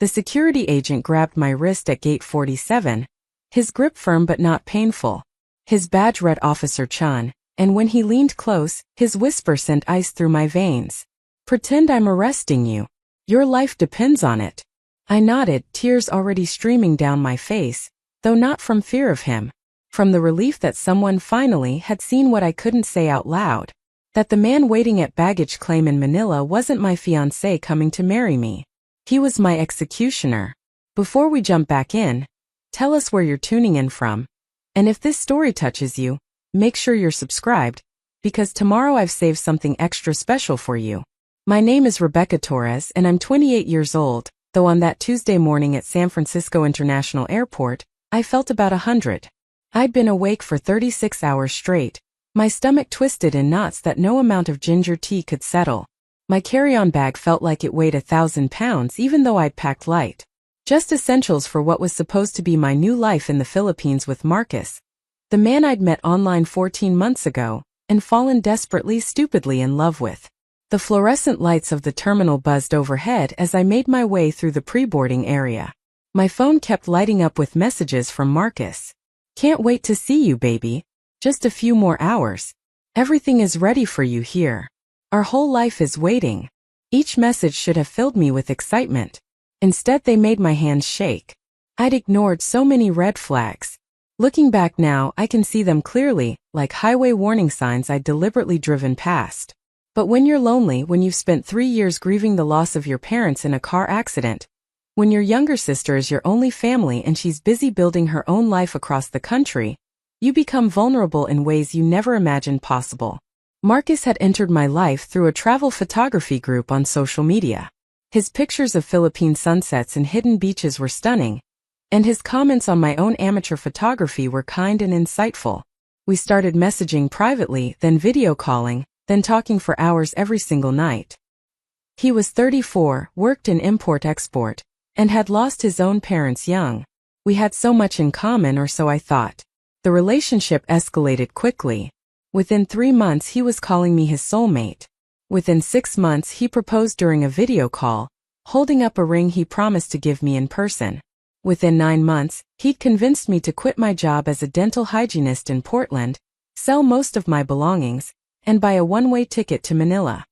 The security agent grabbed my wrist at gate 47, his grip firm but not painful. His badge read Officer Chun, and when he leaned close, his whisper sent ice through my veins. "Pretend I'm arresting you. Your life depends on it." I nodded, tears already streaming down my face, though not from fear of him. From the relief that someone finally had seen what I couldn't say out loud. That the man waiting at baggage claim in Manila wasn't my fiancé coming to marry me. He was my executioner. Before we jump back in, tell us where you're tuning in from. And if this story touches you, make sure you're subscribed, because tomorrow I've saved something extra special for you. My name is Rebecca Torres and I'm 28 years old, though on that Tuesday morning at San Francisco International Airport, I felt about 100. I'd been awake for 36 hours straight, my stomach twisted in knots that no amount of ginger tea could settle. My carry-on bag felt like it weighed 1,000 pounds even though I'd packed light. Just essentials for what was supposed to be my new life in the Philippines with Marcus, the man I'd met online 14 months ago, and fallen desperately, stupidly in love with. The fluorescent lights of the terminal buzzed overhead as I made my way through the pre-boarding area. My phone kept lighting up with messages from Marcus. "Can't wait to see you, baby. Just a few more hours. Everything is ready for you here. Our whole life is waiting." Each message should have filled me with excitement. Instead, they made my hands shake. I'd ignored so many red flags. Looking back now, I can see them clearly, like highway warning signs I'd deliberately driven past. But when you're lonely, when you've spent 3 years grieving the loss of your parents in a car accident, when your younger sister is your only family and she's busy building her own life across the country, you become vulnerable in ways you never imagined possible. Marcus had entered my life through a travel photography group on social media. His pictures of Philippine sunsets and hidden beaches were stunning, and his comments on my own amateur photography were kind and insightful. We started messaging privately, then video calling, then talking for hours every single night. He was 34, worked in import-export, and had lost his own parents young. We had so much in common, or so I thought. The relationship escalated quickly. Within 3 months he was calling me his soulmate. Within 6 months he proposed during a video call, holding up a ring he promised to give me in person. Within 9 months, he'd convinced me to quit my job as a dental hygienist in Portland, sell most of my belongings, and buy a one-way ticket to Manila.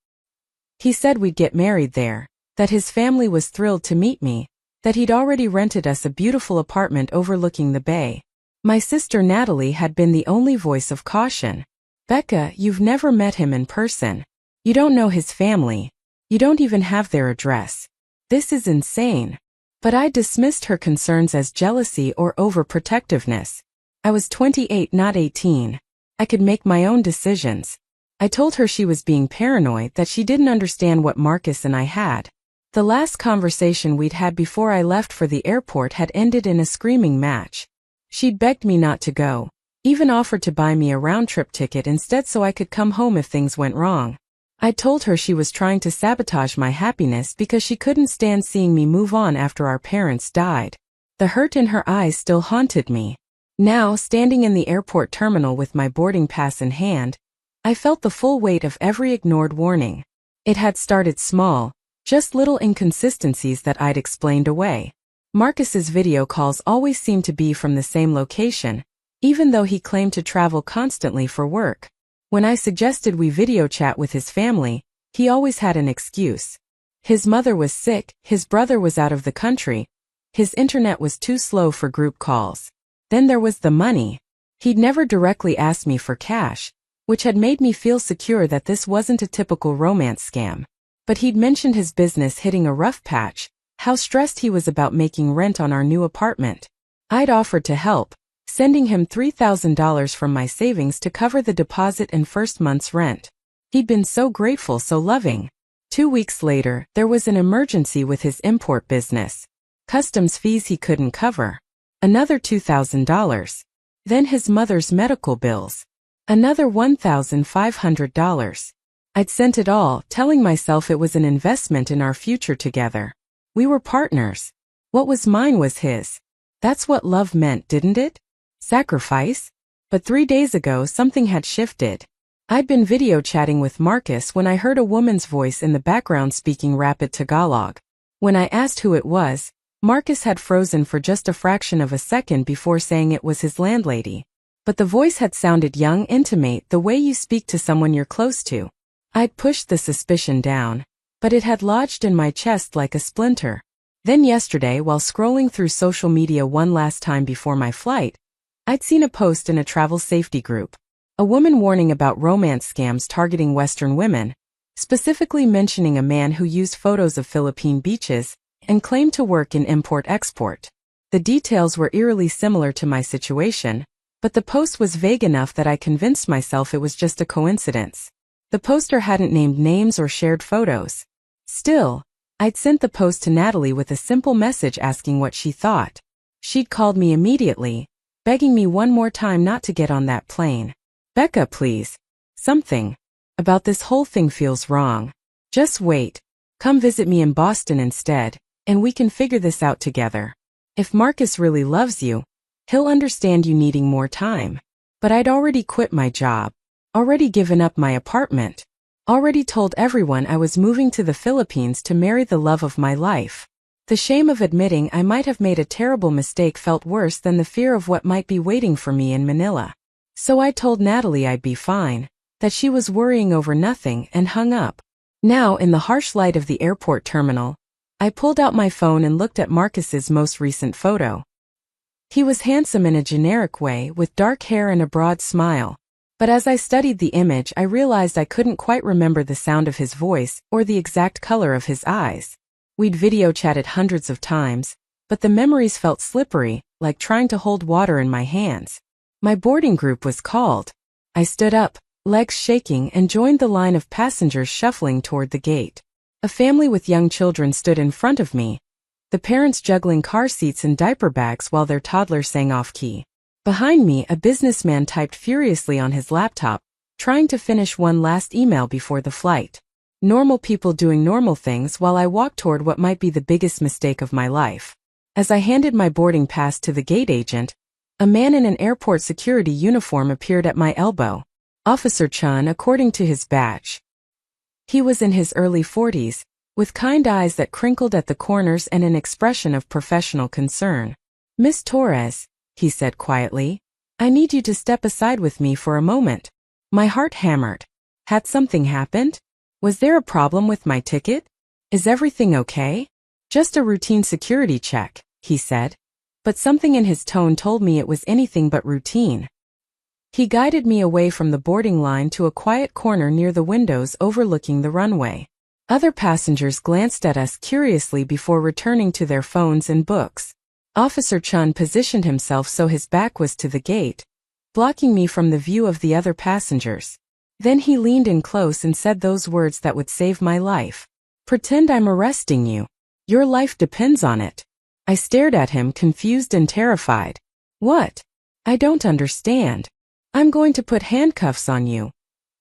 He said we'd get married there, that his family was thrilled to meet me, that he'd already rented us a beautiful apartment overlooking the bay. My sister Natalie had been the only voice of caution. "Becca, you've never met him in person. You don't know his family. You don't even have their address. This is insane." But I dismissed her concerns as jealousy or overprotectiveness. I was 28, not 18. I could make my own decisions. I told her she was being paranoid, that she didn't understand what Marcus and I had. The last conversation we'd had before I left for the airport had ended in a screaming match. She'd begged me not to go, even offered to buy me a round-trip ticket instead so I could come home if things went wrong. I told her she was trying to sabotage my happiness because she couldn't stand seeing me move on after our parents died. The hurt in her eyes still haunted me. Now, standing in the airport terminal with my boarding pass in hand, I felt the full weight of every ignored warning. It had started small, just little inconsistencies that I'd explained away. Marcus's video calls always seemed to be from the same location, even though he claimed to travel constantly for work. When I suggested we video chat with his family, he always had an excuse. His mother was sick, his brother was out of the country, his internet was too slow for group calls. Then there was the money. He'd never directly asked me for cash, which had made me feel secure that this wasn't a typical romance scam. But he'd mentioned his business hitting a rough patch, how stressed he was about making rent on our new apartment. I'd offered to help, sending him $3,000 from my savings to cover the deposit and first month's rent. He'd been so grateful, so loving. 2 weeks later, there was an emergency with his import business. Customs fees he couldn't cover. Another $2,000. Then his mother's medical bills. Another $1,500. I'd sent it all, telling myself it was an investment in our future together. We were partners. What was mine was his. That's what love meant, didn't it? Sacrifice? But 3 days ago something had shifted. I'd been video chatting with Marcus when I heard a woman's voice in the background speaking rapid Tagalog. When I asked who it was, Marcus had frozen for just a fraction of a second before saying it was his landlady. But the voice had sounded young, intimate, the way you speak to someone you're close to. I'd pushed the suspicion down, but it had lodged in my chest like a splinter. Then yesterday, while scrolling through social media one last time before my flight, I'd seen a post in a travel safety group. A woman warning about romance scams targeting Western women, specifically mentioning a man who used photos of Philippine beaches and claimed to work in import-export. The details were eerily similar to my situation, but the post was vague enough that I convinced myself it was just a coincidence. The poster hadn't named names or shared photos. Still, I'd sent the post to Natalie with a simple message asking what she thought. She'd called me immediately, begging me one more time not to get on that plane. "Becca, please. Something about this whole thing feels wrong. Just wait. Come visit me in Boston instead, and we can figure this out together. If Marcus really loves you, he'll understand you needing more time." But I'd already quit my job, already given up my apartment, already told everyone I was moving to the Philippines to marry the love of my life. The shame of admitting I might have made a terrible mistake felt worse than the fear of what might be waiting for me in Manila. So I told Natalie I'd be fine, that she was worrying over nothing, and hung up. Now, in the harsh light of the airport terminal, I pulled out my phone and looked at Marcus's most recent photo. He was handsome in a generic way, with dark hair and a broad smile. But as I studied the image, I realized I couldn't quite remember the sound of his voice or the exact color of his eyes. We'd video chatted hundreds of times, but the memories felt slippery, like trying to hold water in my hands. My boarding group was called. I stood up, legs shaking, and joined the line of passengers shuffling toward the gate. A family with young children stood in front of me, the parents juggling car seats and diaper bags while their toddler sang off-key. Behind me, a businessman typed furiously on his laptop, trying to finish one last email before the flight. Normal people doing normal things while I walked toward what might be the biggest mistake of my life. As I handed my boarding pass to the gate agent, a man in an airport security uniform appeared at my elbow. Officer Chun, according to his badge. He was in his early 40s, with kind eyes that crinkled at the corners and an expression of professional concern. "Miss Torres," he said quietly, "I need you to step aside with me for a moment." My heart hammered. Had something happened? Was there a problem with my ticket? "Is everything okay?" "Just a routine security check," he said, but something in his tone told me it was anything but routine. He guided me away from the boarding line to a quiet corner near the windows overlooking the runway. Other passengers glanced at us curiously before returning to their phones and books. Officer Chun positioned himself so his back was to the gate, blocking me from the view of the other passengers. Then he leaned in close and said those words that would save my life. "Pretend I'm arresting you. Your life depends on it." I stared at him, confused and terrified. "What? I don't understand." "I'm going to put handcuffs on you,"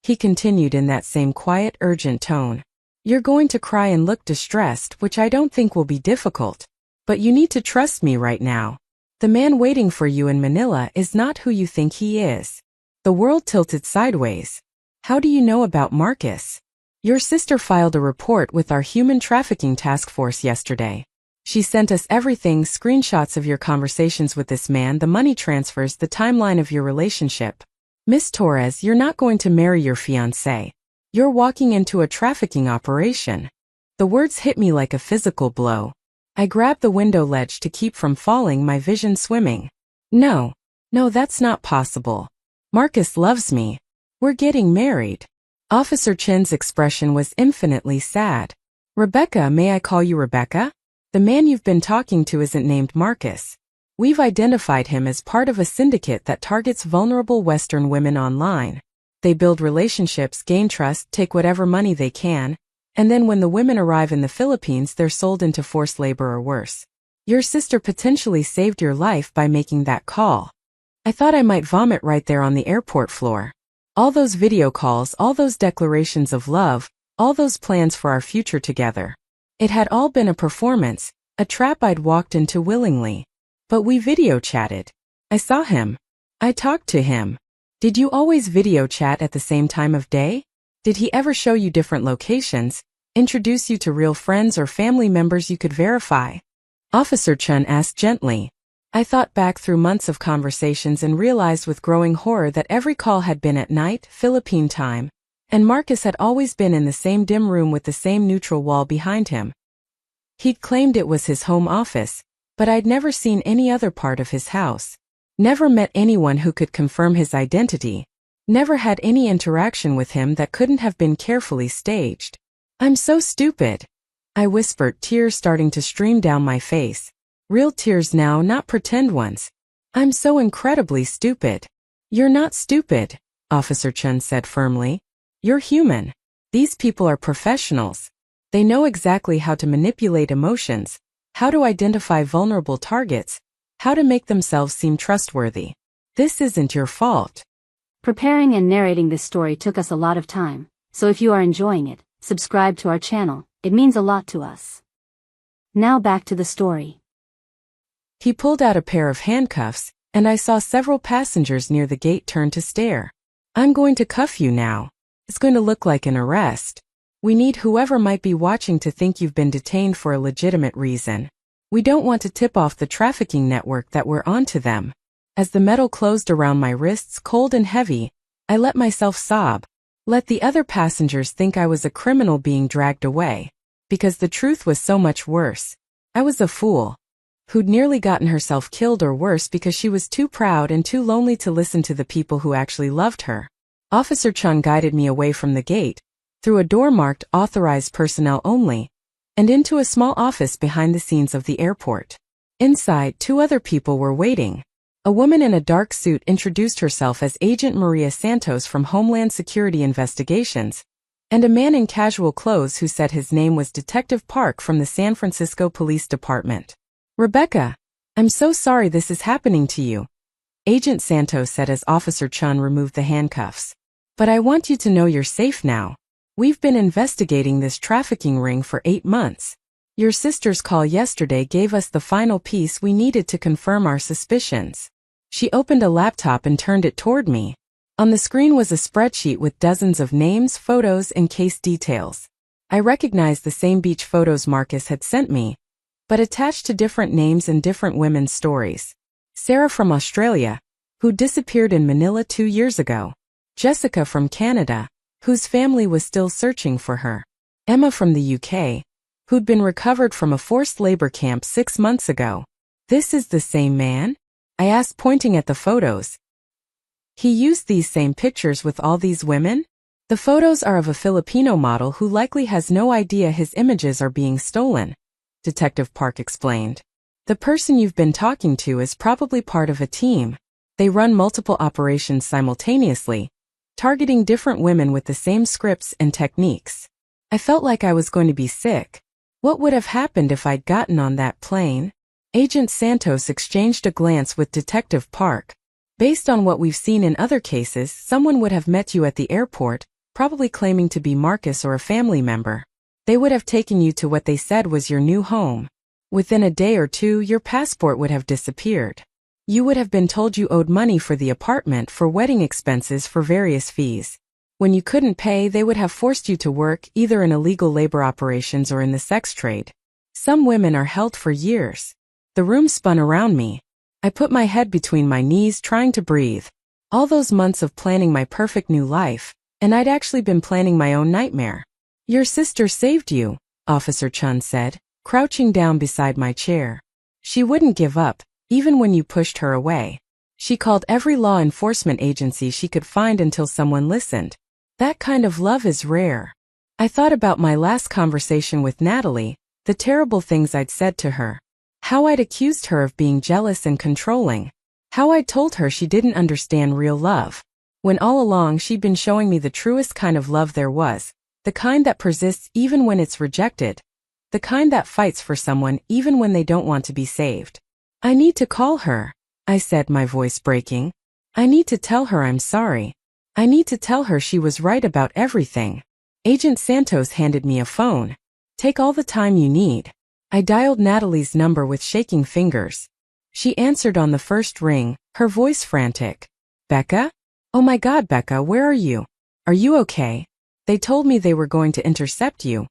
he continued in that same quiet, urgent tone. "You're going to cry and look distressed, which I don't think will be difficult. But you need to trust me right now. The man waiting for you in Manila is not who you think he is." The world tilted sideways. "How do you know about Marcus?" "Your sister filed a report with our human trafficking task force yesterday. She sent us everything, screenshots of your conversations with this man, the money transfers, the timeline of your relationship. Miss Torres, you're not going to marry your fiancé. You're walking into a trafficking operation." The words hit me like a physical blow. I grabbed the window ledge to keep from falling, my vision swimming. No, that's not possible. Marcus loves me. We're getting married." Officer Chin's expression was infinitely sad. "Rebecca, may I call you Rebecca? The man you've been talking to isn't named Marcus. We've identified him as part of a syndicate that targets vulnerable Western women online. They build relationships, gain trust, take whatever money they can, and then when the women arrive in the Philippines, they're sold into forced labor or worse. Your sister potentially saved your life by making that call." I thought I might vomit right there on the airport floor. All those video calls, all those declarations of love, all those plans for our future together. It had all been a performance, a trap I'd walked into willingly. But we video chatted. I saw him. I talked to him. Did you always video chat at the same time of day? Did he ever show you different locations, introduce you to real friends or family members you could verify? Officer Chun asked gently. I thought back through months of conversations and realized with growing horror that every call had been at night, Philippine time, and Marcus had always been in the same dim room with the same neutral wall behind him. He'd claimed it was his home office, but I'd never seen any other part of his house. Never met anyone who could confirm his identity. Never had any interaction with him that couldn't have been carefully staged. I'm so stupid, I whispered, tears starting to stream down my face. Real tears now, not pretend ones. I'm so incredibly stupid. You're not stupid, Officer Chun said firmly. You're human. These people are professionals. They know exactly how to manipulate emotions, how to identify vulnerable targets, how to make themselves seem trustworthy. This isn't your fault. Preparing and narrating this story took us a lot of time, so if you are enjoying it, subscribe to our channel, it means a lot to us. Now back to the story. He pulled out a pair of handcuffs, and I saw several passengers near the gate turn to stare. I'm going to cuff you now. It's going to look like an arrest. We need whoever might be watching to think you've been detained for a legitimate reason. We don't want to tip off the trafficking network that we're onto them. As the metal closed around my wrists cold and heavy, I let myself sob. Let the other passengers think I was a criminal being dragged away. Because the truth was so much worse. I was a fool who'd nearly gotten herself killed or worse because she was too proud and too lonely to listen to the people who actually loved her. Officer Chung guided me away from the gate, through a door marked Authorized Personnel Only, and into a small office behind the scenes of the airport. Inside, 2 other people were waiting. A woman in a dark suit introduced herself as Agent Maria Santos from Homeland Security Investigations, and a man in casual clothes who said his name was Detective Park from the San Francisco Police Department. Rebecca, I'm so sorry this is happening to you, Agent Santos said as Officer Chun removed the handcuffs. But I want you to know you're safe now. We've been investigating this trafficking ring for 8 months. Your sister's call yesterday gave us the final piece we needed to confirm our suspicions. She opened a laptop and turned it toward me. On the screen was a spreadsheet with dozens of names, photos, and case details. I recognized the same beach photos Marcus had sent me, but attached to different names and different women's stories. Sarah from Australia, who disappeared in Manila 2 years ago. Jessica from Canada, whose family was still searching for her. Emma from the UK, who'd been recovered from a forced labor camp 6 months ago. This is the same man? I asked, pointing at the photos. He used these same pictures with all these women? The photos are of a Filipino model who likely has no idea his images are being stolen, Detective Park explained. The person you've been talking to is probably part of a team. They run multiple operations simultaneously, targeting different women with the same scripts and techniques. I felt like I was going to be sick. What would have happened if I'd gotten on that plane? Agent Santos exchanged a glance with Detective Park. Based on what we've seen in other cases, someone would have met you at the airport, probably claiming to be Marcus or a family member. They would have taken you to what they said was your new home. Within a day or 2, your passport would have disappeared. You would have been told you owed money for the apartment, for wedding expenses, for various fees. When you couldn't pay, they would have forced you to work either in illegal labor operations or in the sex trade. Some women are held for years. The room spun around me. I put my head between my knees, trying to breathe. All those months of planning my perfect new life, and I'd actually been planning my own nightmare. Your sister saved you, Officer Chun said, crouching down beside my chair. She wouldn't give up, even when you pushed her away. She called every law enforcement agency she could find until someone listened. That kind of love is rare. I thought about my last conversation with Natalie, the terrible things I'd said to her. How I'd accused her of being jealous and controlling. How I'd told her she didn't understand real love, when all along she'd been showing me the truest kind of love there was. The kind that persists even when it's rejected. The kind that fights for someone even when they don't want to be saved. I need to call her, I said, my voice breaking. I need to tell her I'm sorry. I need to tell her she was right about everything. Agent Santos handed me a phone. Take all the time you need. I dialed Natalie's number with shaking fingers. She answered on the first ring, her voice frantic. Becca? Oh my God, Becca, where are you? Are you okay? They told me they were going to intercept you,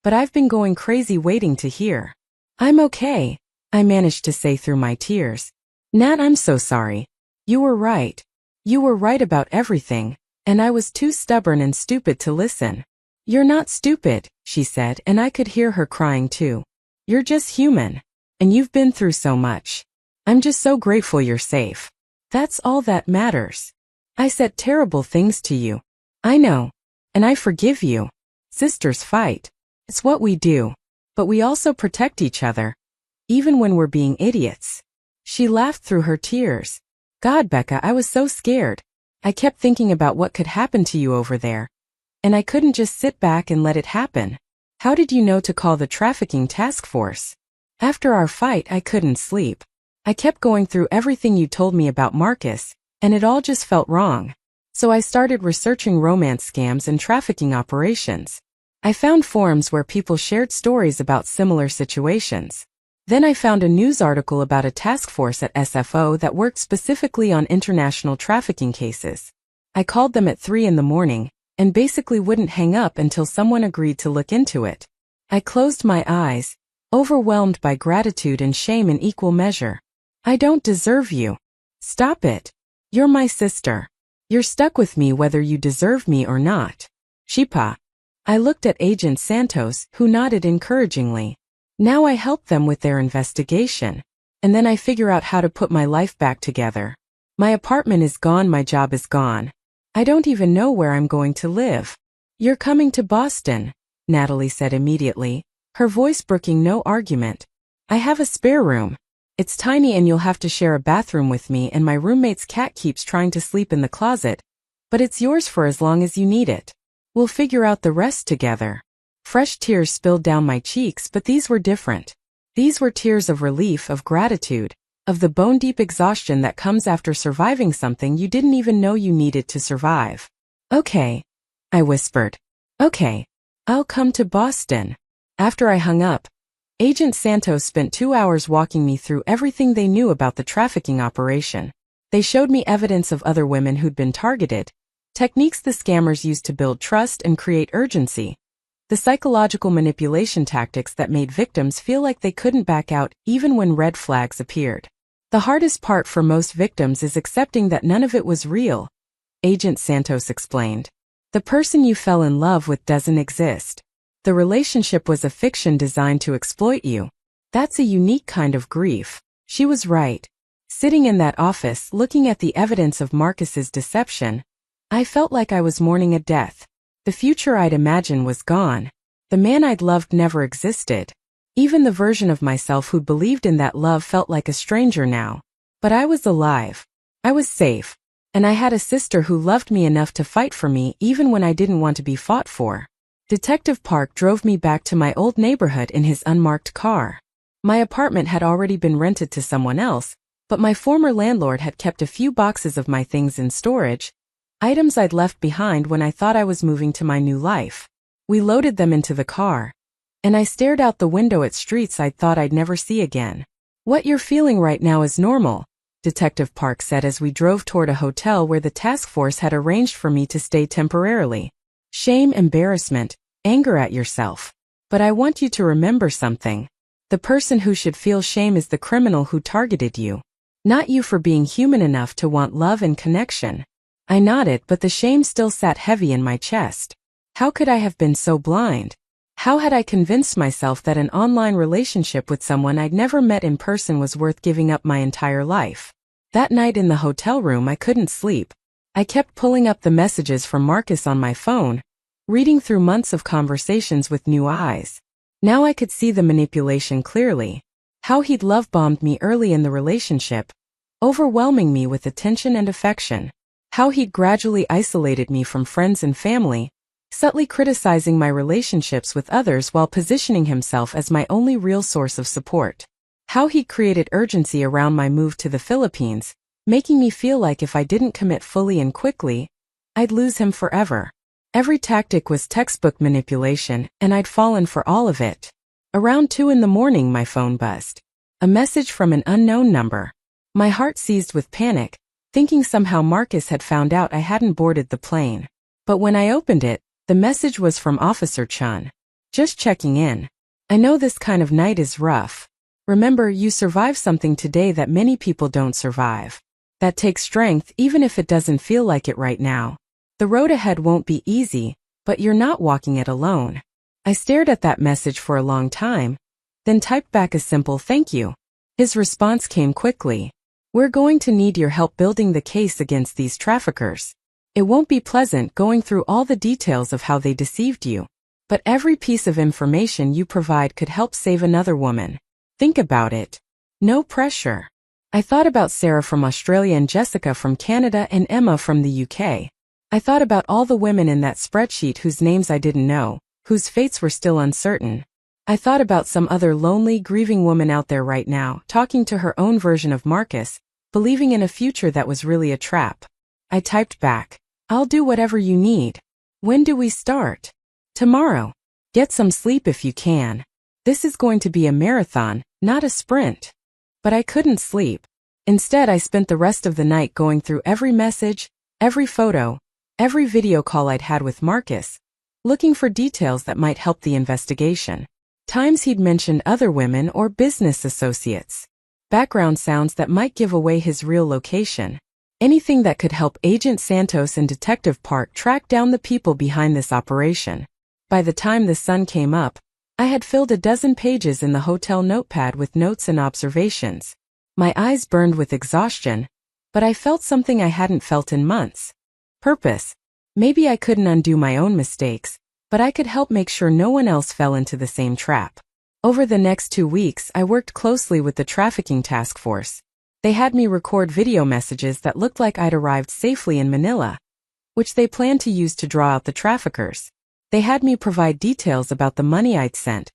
but I've been going crazy waiting to hear. I'm okay, I managed to say through my tears. Nat, I'm so sorry. You were right. You were right about everything, and I was too stubborn and stupid to listen. You're not stupid, she said, and I could hear her crying too. You're just human. And you've been through so much. I'm just so grateful you're safe. That's all that matters. I said terrible things to you. I know. And I forgive you. Sisters fight. It's what we do. But we also protect each other. Even when we're being idiots. She laughed through her tears. God, Becca, I was so scared. I kept thinking about what could happen to you over there. And I couldn't just sit back and let it happen. How did you know to call the trafficking task force? After our fight, I couldn't sleep. I kept going through everything you told me about Marcus, and it all just felt wrong. So I started researching romance scams and trafficking operations. I found forums where people shared stories about similar situations. Then I found a news article about a task force at SFO that worked specifically on international trafficking cases. I called them at 3 in the morning, and basically wouldn't hang up until someone agreed to look into it. I closed my eyes, overwhelmed by gratitude and shame in equal measure. I don't deserve you. Stop it. You're my sister. You're stuck with me whether you deserve me or not. Shipa. I looked at Agent Santos, who nodded encouragingly. Now I help them with their investigation. And then I figure out how to put my life back together. My apartment is gone, my job is gone. I don't even know where I'm going to live. You're coming to Boston, Natalie said immediately, her voice brooking no argument. I have a spare room. It's tiny and you'll have to share a bathroom with me, and my roommate's cat keeps trying to sleep in the closet. But it's yours for as long as you need it. We'll figure out the rest together. Fresh tears spilled down my cheeks, but these were different. These were tears of relief, of gratitude, of the bone-deep exhaustion that comes after surviving something you didn't even know you needed to survive. Okay, I whispered. Okay, I'll come to Boston. After I hung up, Agent Santos spent 2 hours walking me through everything they knew about the trafficking operation. They showed me evidence of other women who'd been targeted, techniques the scammers used to build trust and create urgency, the psychological manipulation tactics that made victims feel like they couldn't back out even when red flags appeared. The hardest part for most victims is accepting that none of it was real, Agent Santos explained. The person you fell in love with doesn't exist. The relationship was a fiction designed to exploit you. That's a unique kind of grief. She was right. Sitting in that office, looking at the evidence of Marcus's deception, I felt like I was mourning a death. The future I'd imagined was gone. The man I'd loved never existed. Even the version of myself who believed in that love felt like a stranger now. But I was alive. I was safe. And I had a sister who loved me enough to fight for me even when I didn't want to be fought for. Detective Park drove me back to my old neighborhood in his unmarked car. My apartment had already been rented to someone else, but my former landlord had kept a few boxes of my things in storage, items I'd left behind when I thought I was moving to my new life. We loaded them into the car, and I stared out the window at streets I'd thought I'd never see again. What you're feeling right now is normal, Detective Park said as we drove toward a hotel where the task force had arranged for me to stay temporarily. Shame, embarrassment, anger at yourself. But I want you to remember something. The person who should feel shame is the criminal who targeted you. Not you for being human enough to want love and connection. I nodded, but the shame still sat heavy in my chest. How could I have been so blind? How had I convinced myself that an online relationship with someone I'd never met in person was worth giving up my entire life? That night in the hotel room I couldn't sleep. I kept pulling up the messages from Marcus on my phone, reading through months of conversations with new eyes. Now I could see the manipulation clearly. How he'd love-bombed me early in the relationship, overwhelming me with attention and affection. How he'd gradually isolated me from friends and family, subtly criticizing my relationships with others while positioning himself as my only real source of support. How he'd created urgency around my move to the Philippines, making me feel like if I didn't commit fully and quickly, I'd lose him forever. Every tactic was textbook manipulation, and I'd fallen for all of it. Around 2 in the morning my phone buzzed. A message from an unknown number. My heart seized with panic, thinking somehow Marcus had found out I hadn't boarded the plane. But when I opened it, the message was from Officer Chun. Just checking in. I know this kind of night is rough. Remember, you survived something today that many people don't survive. That takes strength even if it doesn't feel like it right now. The road ahead won't be easy, but you're not walking it alone. I stared at that message for a long time, then typed back a simple thank you. His response came quickly. We're going to need your help building the case against these traffickers. It won't be pleasant going through all the details of how they deceived you, but every piece of information you provide could help save another woman. Think about it. No pressure. I thought about Sarah from Australia and Jessica from Canada and Emma from the UK. I thought about all the women in that spreadsheet whose names I didn't know, whose fates were still uncertain. I thought about some other lonely, grieving woman out there right now, talking to her own version of Marcus, believing in a future that was really a trap. I typed back, I'll do whatever you need. When do we start? Tomorrow. Get some sleep if you can. This is going to be a marathon, not a sprint. But I couldn't sleep. Instead, I spent the rest of the night going through every message, every photo, every video call I'd had with Marcus, looking for details that might help the investigation. Times he'd mentioned other women or business associates. Background sounds that might give away his real location. Anything that could help Agent Santos and Detective Park track down the people behind this operation. By the time the sun came up, I had filled a dozen pages in the hotel notepad with notes and observations. My eyes burned with exhaustion, but I felt something I hadn't felt in months. Purpose. Maybe I couldn't undo my own mistakes, but I could help make sure no one else fell into the same trap. Over the next 2 weeks, I worked closely with the trafficking task force. They had me record video messages that looked like I'd arrived safely in Manila, which they planned to use to draw out the traffickers. They had me provide details about the money I'd sent,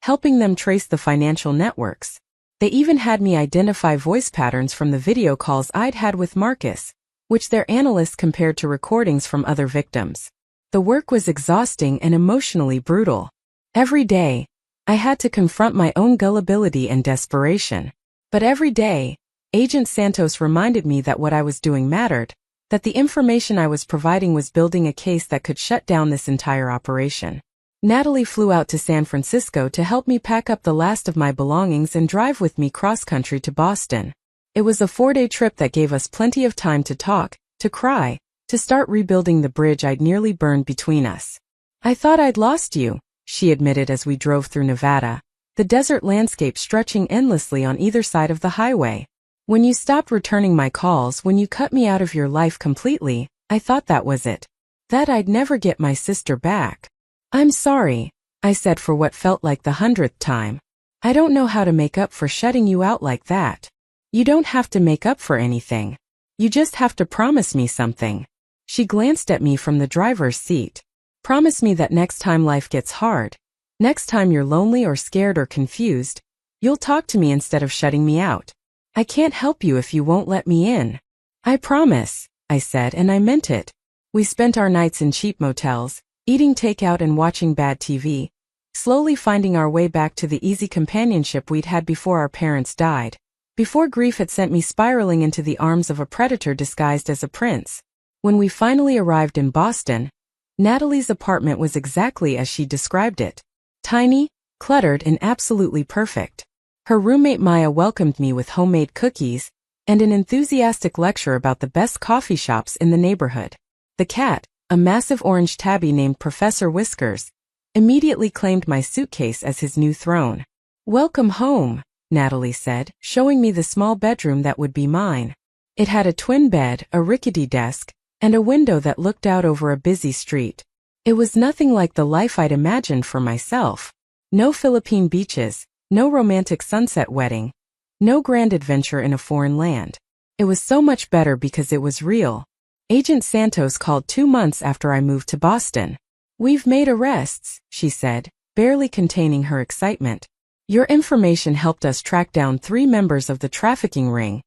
helping them trace the financial networks. They even had me identify voice patterns from the video calls I'd had with Marcus, which their analysts compared to recordings from other victims. The work was exhausting and emotionally brutal. Every day, I had to confront my own gullibility and desperation. But every day, Agent Santos reminded me that what I was doing mattered, that the information I was providing was building a case that could shut down this entire operation. Natalie flew out to San Francisco to help me pack up the last of my belongings and drive with me cross-country to Boston. It was a 4-day trip that gave us plenty of time to talk, to cry, to start rebuilding the bridge I'd nearly burned between us. I thought I'd lost you, she admitted as we drove through Nevada, the desert landscape stretching endlessly on either side of the highway. When you stopped returning my calls, when you cut me out of your life completely, I thought that was it. That I'd never get my sister back. I'm sorry, I said for what felt like the 100th time. I don't know how to make up for shutting you out like that. You don't have to make up for anything. You just have to promise me something. She glanced at me from the driver's seat. Promise me that next time life gets hard, next time you're lonely or scared or confused, you'll talk to me instead of shutting me out. I can't help you if you won't let me in. I promise, I said, and I meant it. We spent our nights in cheap motels, eating takeout and watching bad TV, slowly finding our way back to the easy companionship we'd had before our parents died, before grief had sent me spiraling into the arms of a predator disguised as a prince. When we finally arrived in Boston, Natalie's apartment was exactly as she described it. Tiny, cluttered, and absolutely perfect. Her roommate Maya welcomed me with homemade cookies and an enthusiastic lecture about the best coffee shops in the neighborhood. The cat, a massive orange tabby named Professor Whiskers, immediately claimed my suitcase as his new throne. Welcome home, Natalie said, showing me the small bedroom that would be mine. It had a twin bed, a rickety desk, and a window that looked out over a busy street. It was nothing like the life I'd imagined for myself. No Philippine beaches, no romantic sunset wedding, no grand adventure in a foreign land. It was so much better because it was real. Agent Santos called 2 months after I moved to Boston. We've made arrests, she said, barely containing her excitement. Your information helped us track down 3 members of the trafficking ring,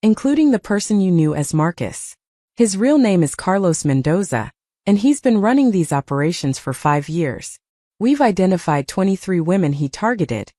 including the person you knew as Marcus. His real name is Carlos Mendoza, and he's been running these operations for 5 years. We've identified 23 women he targeted,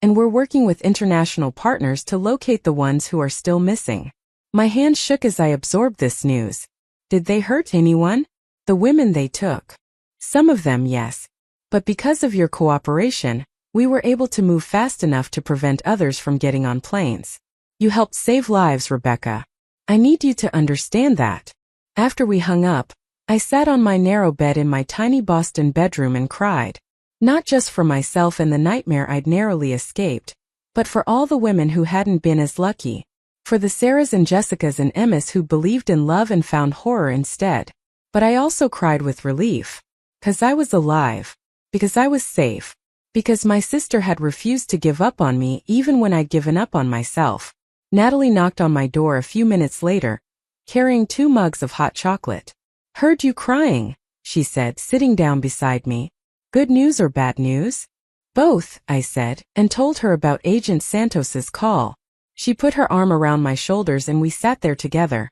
and we're working with international partners to locate the ones who are still missing. My hand shook as I absorbed this news. Did they hurt anyone? The women they took. Some of them, yes. But because of your cooperation, We were able to move fast enough to prevent others from getting on planes. You helped save lives, Rebecca. I need you to understand that. After we hung up, I sat on my narrow bed in my tiny Boston bedroom and cried. Not just for myself and the nightmare I'd narrowly escaped, but for all the women who hadn't been as lucky. For the Sarahs and Jessicas and Emmas who believed in love and found horror instead. But I also cried with relief. 'Cause I was alive. Because I was safe. Because my sister had refused to give up on me even when I'd given up on myself. Natalie knocked on my door a few minutes later, carrying 2 mugs of hot chocolate. Heard you crying, she said, sitting down beside me. Good news or bad news? Both, I said, and told her about Agent Santos's call. She put her arm around my shoulders and we sat there together.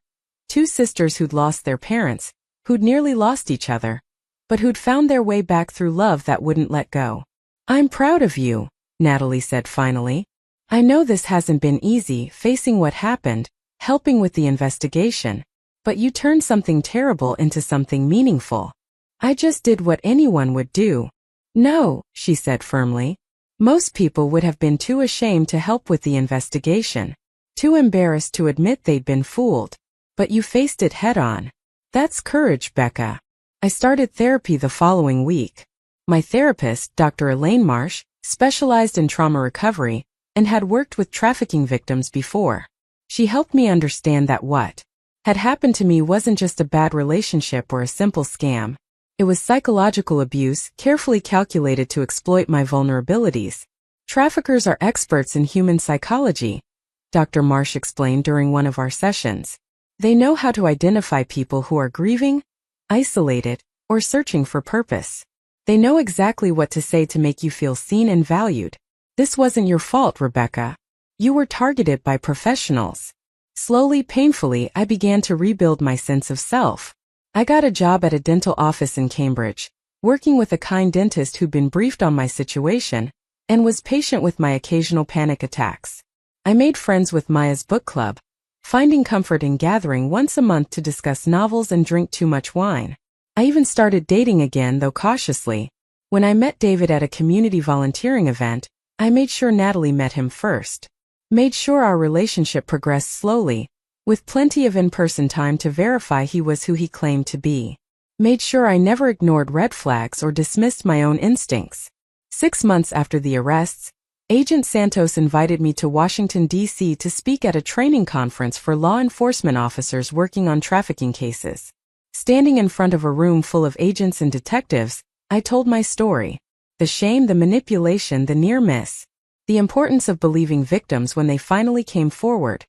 2 sisters who'd lost their parents, who'd nearly lost each other, but who'd found their way back through love that wouldn't let go. I'm proud of you, Natalie said finally. I know this hasn't been easy, facing what happened, helping with the investigation, but you turned something terrible into something meaningful. I just did what anyone would do. No, she said firmly. Most people would have been too ashamed to help with the investigation, too embarrassed to admit they'd been fooled. But you faced it head-on. That's courage, Becca. I started therapy the following week. My therapist, Dr. Elaine Marsh, specialized in trauma recovery and had worked with trafficking victims before. She helped me understand that what had happened to me wasn't just a bad relationship or a simple scam. It was psychological abuse, carefully calculated to exploit my vulnerabilities. Traffickers are experts in human psychology, Dr. Marsh explained during one of our sessions. They know how to identify people who are grieving, isolated, or searching for purpose. They know exactly what to say to make you feel seen and valued. This wasn't your fault, Rebecca. You were targeted by professionals. Slowly, painfully, I began to rebuild my sense of self. I got a job at a dental office in Cambridge, working with a kind dentist who'd been briefed on my situation and was patient with my occasional panic attacks. I made friends with Maya's book club, finding comfort in gathering once a month to discuss novels and drink too much wine. I even started dating again, though cautiously. When I met David at a community volunteering event, I made sure Natalie met him first. Made sure our relationship progressed slowly, with plenty of in-person time to verify he was who he claimed to be. Made sure I never ignored red flags or dismissed my own instincts. 6 months after the arrests, Agent Santos invited me to Washington, D.C. to speak at a training conference for law enforcement officers working on trafficking cases. Standing in front of a room full of agents and detectives, I told my story. The shame, the manipulation, the near miss. The importance of believing victims when they finally came forward.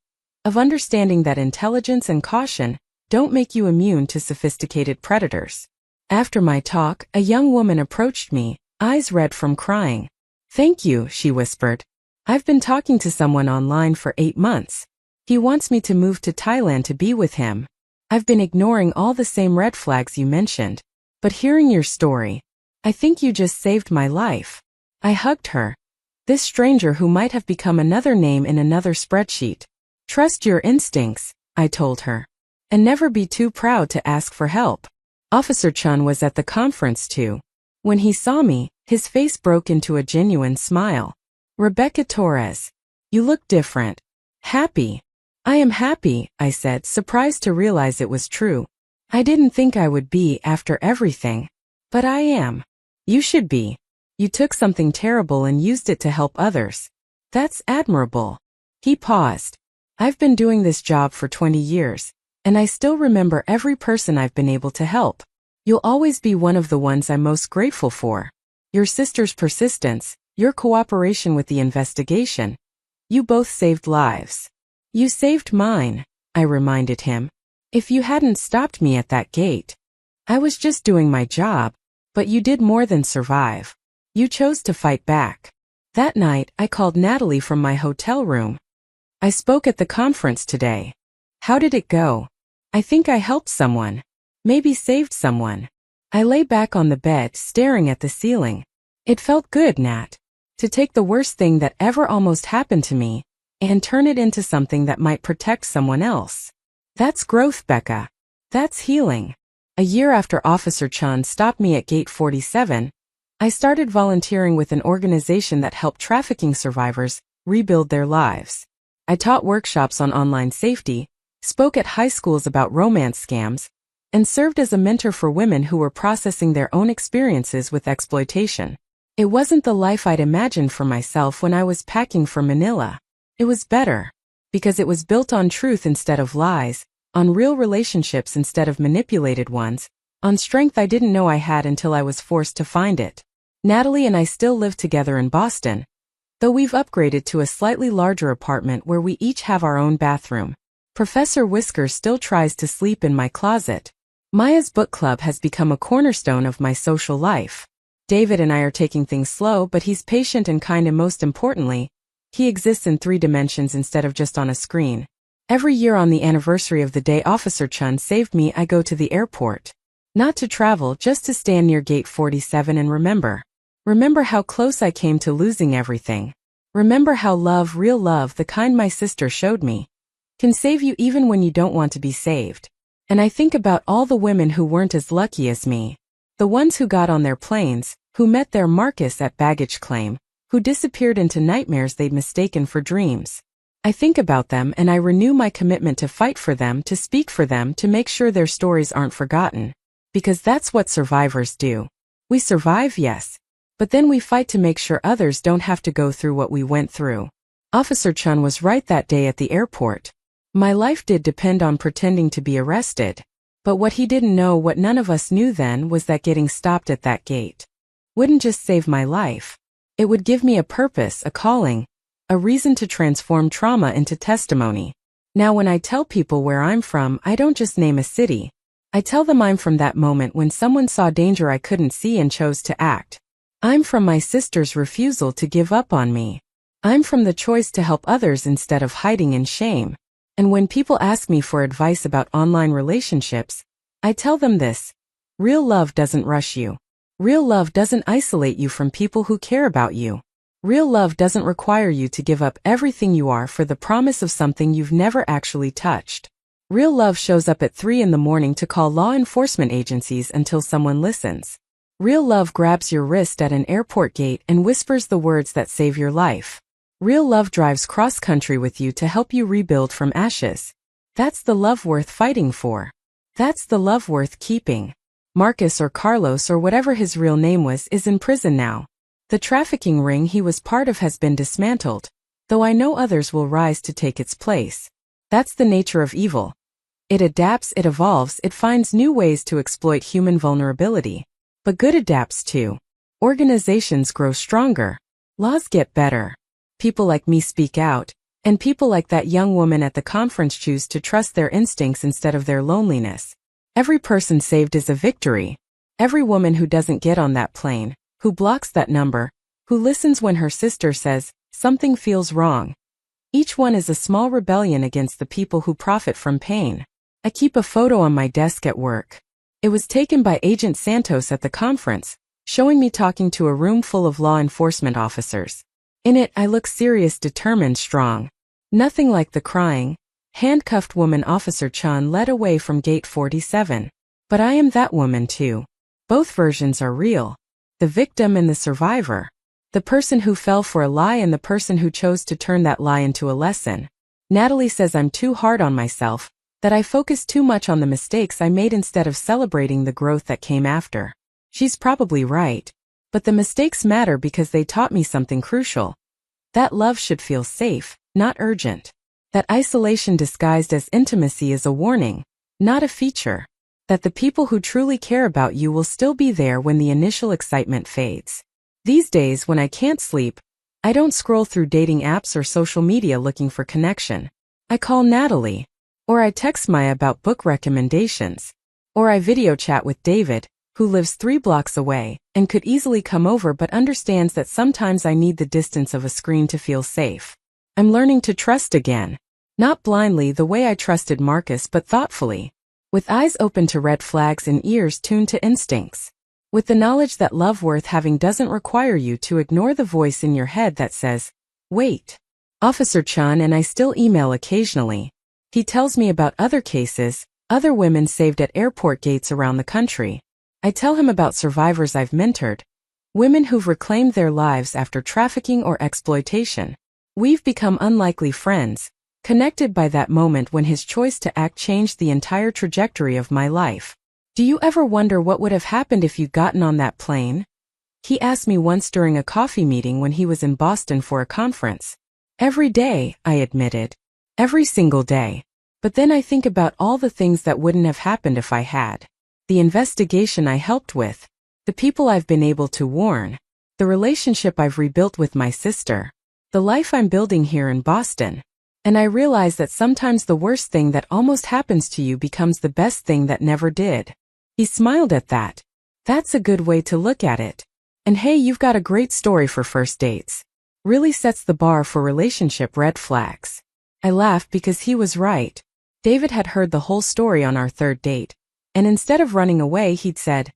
Of understanding that intelligence and caution don't make you immune to sophisticated predators. After my talk, a young woman approached me, eyes red from crying. Thank you, she whispered. I've been talking to someone online for 8 months. He wants me to move to Thailand to be with him. I've been ignoring all the same red flags you mentioned. But hearing your story, I think you just saved my life. I hugged her. This stranger who might have become another name in another spreadsheet. Trust your instincts, I told her. And never be too proud to ask for help. Officer Chun was at the conference too. When he saw me, his face broke into a genuine smile. Rebecca Torres. You look different. Happy. I am happy, I said, surprised to realize it was true. I didn't think I would be after everything. But I am. You should be. You took something terrible and used it to help others. That's admirable. He paused. I've been doing this job for 20 years, and I still remember every person I've been able to help. You'll always be one of the ones I'm most grateful for. Your sister's persistence, your cooperation with the investigation. You both saved lives. You saved mine, I reminded him. If you hadn't stopped me at that gate. I was just doing my job, but you did more than survive. You chose to fight back. That night, I called Natalie from my hotel room. I spoke at the conference today. How did it go? I think I helped someone. Maybe saved someone. I lay back on the bed, staring at the ceiling. It felt good, Nat. To take the worst thing that ever almost happened to me and turn it into something that might protect someone else. That's growth, Becca. That's healing. A year after Officer Chun stopped me at Gate 47, I started volunteering with an organization that helped trafficking survivors rebuild their lives. I taught workshops on online safety, spoke at high schools about romance scams, and served as a mentor for women who were processing their own experiences with exploitation. It wasn't the life I'd imagined for myself when I was packing for Manila. It was better, because it was built on truth instead of lies, on real relationships instead of manipulated ones, on strength I didn't know I had until I was forced to find it. Natalie and I still live together in Boston, though we've upgraded to a slightly larger apartment where we each have our own bathroom. Professor Whisker still tries to sleep in my closet. Maya's book club has become a cornerstone of my social life. David and I are taking things slow, but he's patient and kind, and most importantly, he exists in 3 dimensions instead of just on a screen. Every year on the anniversary of the day Officer Chun saved me, I go to the airport. Not to travel, just to stand near gate 47 and remember. Remember how close I came to losing everything. Remember how love, real love, the kind my sister showed me, can save you even when you don't want to be saved. And I think about all the women who weren't as lucky as me. The ones who got on their planes, who met their Marcus at baggage claim, who disappeared into nightmares they'd mistaken for dreams. I think about them and I renew my commitment to fight for them, to speak for them, to make sure their stories aren't forgotten. Because that's what survivors do. We survive, yes, but then we fight to make sure others don't have to go through what we went through. Officer Chun was right that day at the airport. My life did depend on pretending to be arrested. But what he didn't know, what none of us knew then, was that getting stopped at that gate wouldn't just save my life. It would give me a purpose, a calling, a reason to transform trauma into testimony. Now when I tell people where I'm from, I don't just name a city. I tell them I'm from that moment when someone saw danger I couldn't see and chose to act. I'm from my sister's refusal to give up on me. I'm from the choice to help others instead of hiding in shame. And when people ask me for advice about online relationships, I tell them this: real love doesn't rush you. Real love doesn't isolate you from people who care about you. Real love doesn't require you to give up everything you are for the promise of something you've never actually touched. Real love shows up at 3 in the morning to call law enforcement agencies until someone listens. Real love grabs your wrist at an airport gate and whispers the words that save your life. Real love drives cross-country with you to help you rebuild from ashes. That's the love worth fighting for. That's the love worth keeping. Marcus, or Carlos, or whatever his real name was, is in prison now. The trafficking ring he was part of has been dismantled, though I know others will rise to take its place. That's the nature of evil. It adapts, it evolves, it finds new ways to exploit human vulnerability. But good adapts too. Organizations grow stronger. Laws get better. People like me speak out, and people like that young woman at the conference choose to trust their instincts instead of their loneliness. Every person saved is a victory. Every woman who doesn't get on that plane, who blocks that number, who listens when her sister says, something feels wrong. Each one is a small rebellion against the people who profit from pain. I keep a photo on my desk at work. It was taken by Agent Santos at the conference, showing me talking to a room full of law enforcement officers. In it, I look serious, determined, strong. Nothing like the crying, handcuffed woman Officer Chun led away from gate 47. But I am that woman too. Both versions are real. The victim and the survivor. The person who fell for a lie and the person who chose to turn that lie into a lesson. Natalie says I'm too hard on myself, that I focus too much on the mistakes I made instead of celebrating the growth that came after. She's probably right. But the mistakes matter because they taught me something crucial. That love should feel safe, not urgent. That isolation disguised as intimacy is a warning, not a feature. That the people who truly care about you will still be there when the initial excitement fades. These days, when I can't sleep, I don't scroll through dating apps or social media looking for connection. I call Natalie. Or I text Maya about book recommendations. Or I video chat with David, who lives 3 blocks away, and could easily come over but understands that sometimes I need the distance of a screen to feel safe. I'm learning to trust again. Not blindly the way I trusted Marcus, but thoughtfully. With eyes open to red flags and ears tuned to instincts. With the knowledge that love worth having doesn't require you to ignore the voice in your head that says, wait. Officer Chun and I still email occasionally. He tells me about other cases, other women saved at airport gates around the country. I tell him about survivors I've mentored, Women who've reclaimed their lives after trafficking or exploitation. We've become unlikely friends, connected by that moment when his choice to act changed the entire trajectory of my life. Do you ever wonder what would have happened if you'd gotten on that plane? He asked me once during a coffee meeting when he was in Boston for a conference. Every day, I admitted. Every single day. But then I think about all the things that wouldn't have happened if I had. The investigation I helped with. The people I've been able to warn. The relationship I've rebuilt with my sister. The life I'm building here in Boston. And I realize that sometimes the worst thing that almost happens to you becomes the best thing that never did. He smiled at that. That's a good way to look at it. And hey, you've got a great story for first dates. Really sets the bar for relationship red flags. I laughed because he was right. David had heard the whole story on our third date. And instead of running away, he'd said,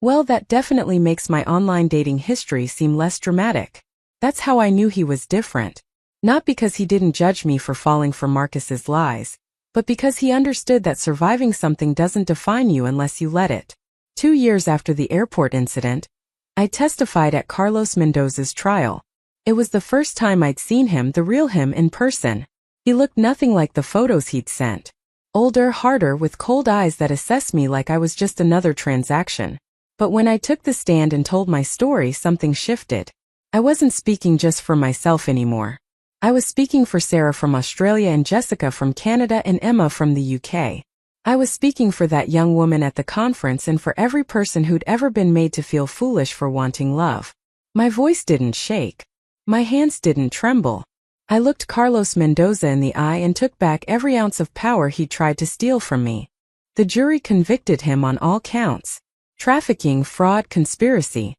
"Well, that definitely makes my online dating history seem less dramatic." That's how I knew he was different. Not because he didn't judge me for falling for Marcus's lies, but because he understood that surviving something doesn't define you unless you let it. 2 years after the airport incident, I testified at Carlos Mendoza's trial. It was the first time I'd seen him, the real him, in person. He looked nothing like the photos he'd sent. Older, harder, with cold eyes that assessed me like I was just another transaction. But when I took the stand and told my story, something shifted. I wasn't speaking just for myself anymore. I was speaking for Sarah from Australia and Jessica from Canada and Emma from the UK. I was speaking for that young woman at the conference and for every person who'd ever been made to feel foolish for wanting love. My voice didn't shake. My hands didn't tremble. I looked Carlos Mendoza in the eye and took back every ounce of power he tried to steal from me. The jury convicted him on all counts. Trafficking, fraud, conspiracy.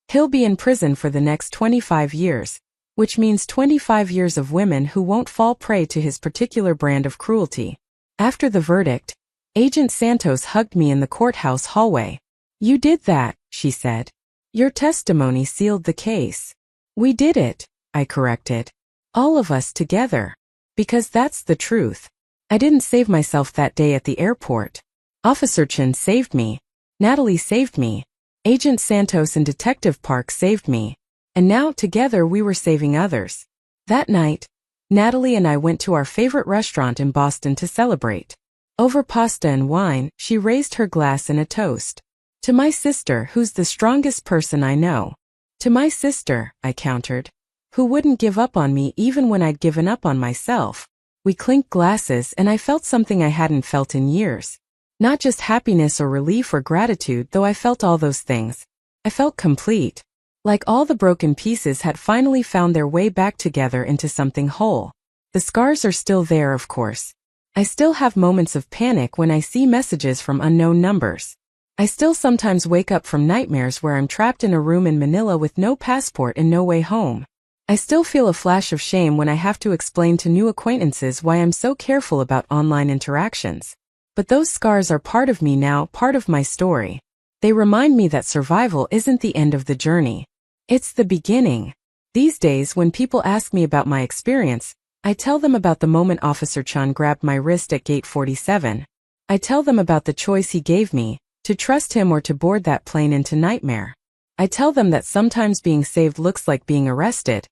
He'll be in prison for the next 25 years. Which means 25 years of women who won't fall prey to his particular brand of cruelty. After the verdict, Agent Santos hugged me in the courthouse hallway. "You did that," she said. "Your testimony sealed the case." "We did it," I corrected. "All of us together. Because that's the truth. I didn't save myself that day at the airport. Officer Chen saved me. Natalie saved me. Agent Santos and Detective Park saved me. And now, together, we were saving others." That night, Natalie and I went to our favorite restaurant in Boston to celebrate. Over pasta and wine, she raised her glass in a toast. "To my sister, who's the strongest person I know." "To my sister," I countered, "who wouldn't give up on me even when I'd given up on myself." We clinked glasses and I felt something I hadn't felt in years. Not just happiness or relief or gratitude, though I felt all those things. I felt complete. Like all the broken pieces had finally found their way back together into something whole. The scars are still there, of course. I still have moments of panic when I see messages from unknown numbers. I still sometimes wake up from nightmares where I'm trapped in a room in Manila with no passport and no way home. I still feel a flash of shame when I have to explain to new acquaintances why I'm so careful about online interactions. But those scars are part of me now, part of my story. They remind me that survival isn't the end of the journey. It's the beginning. These days, when people ask me about my experience, I tell them about the moment Officer Chan grabbed my wrist at gate 47. I tell them about the choice he gave me, to trust him or to board that plane into nightmare. I tell them that sometimes being saved looks like being arrested,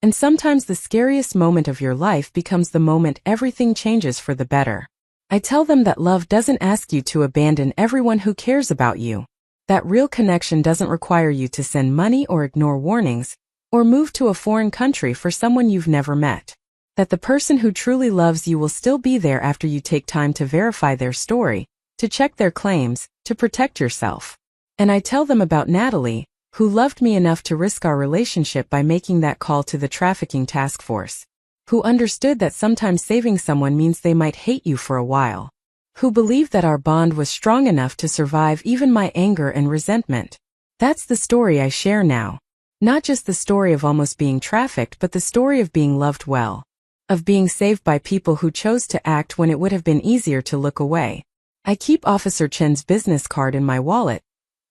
and sometimes the scariest moment of your life becomes the moment everything changes for the better. I tell them that love doesn't ask you to abandon everyone who cares about you. That real connection doesn't require you to send money or ignore warnings, or move to a foreign country for someone you've never met. That the person who truly loves you will still be there after you take time to verify their story, to check their claims, to protect yourself. And I tell them about Natalie, who loved me enough to risk our relationship by making that call to the trafficking task force. Who understood that sometimes saving someone means they might hate you for a while. Who believed that our bond was strong enough to survive even my anger and resentment. That's the story I share now. Not just the story of almost being trafficked, but the story of being loved well. Of being saved by people who chose to act when it would have been easier to look away. I keep Officer Chen's business card in my wallet,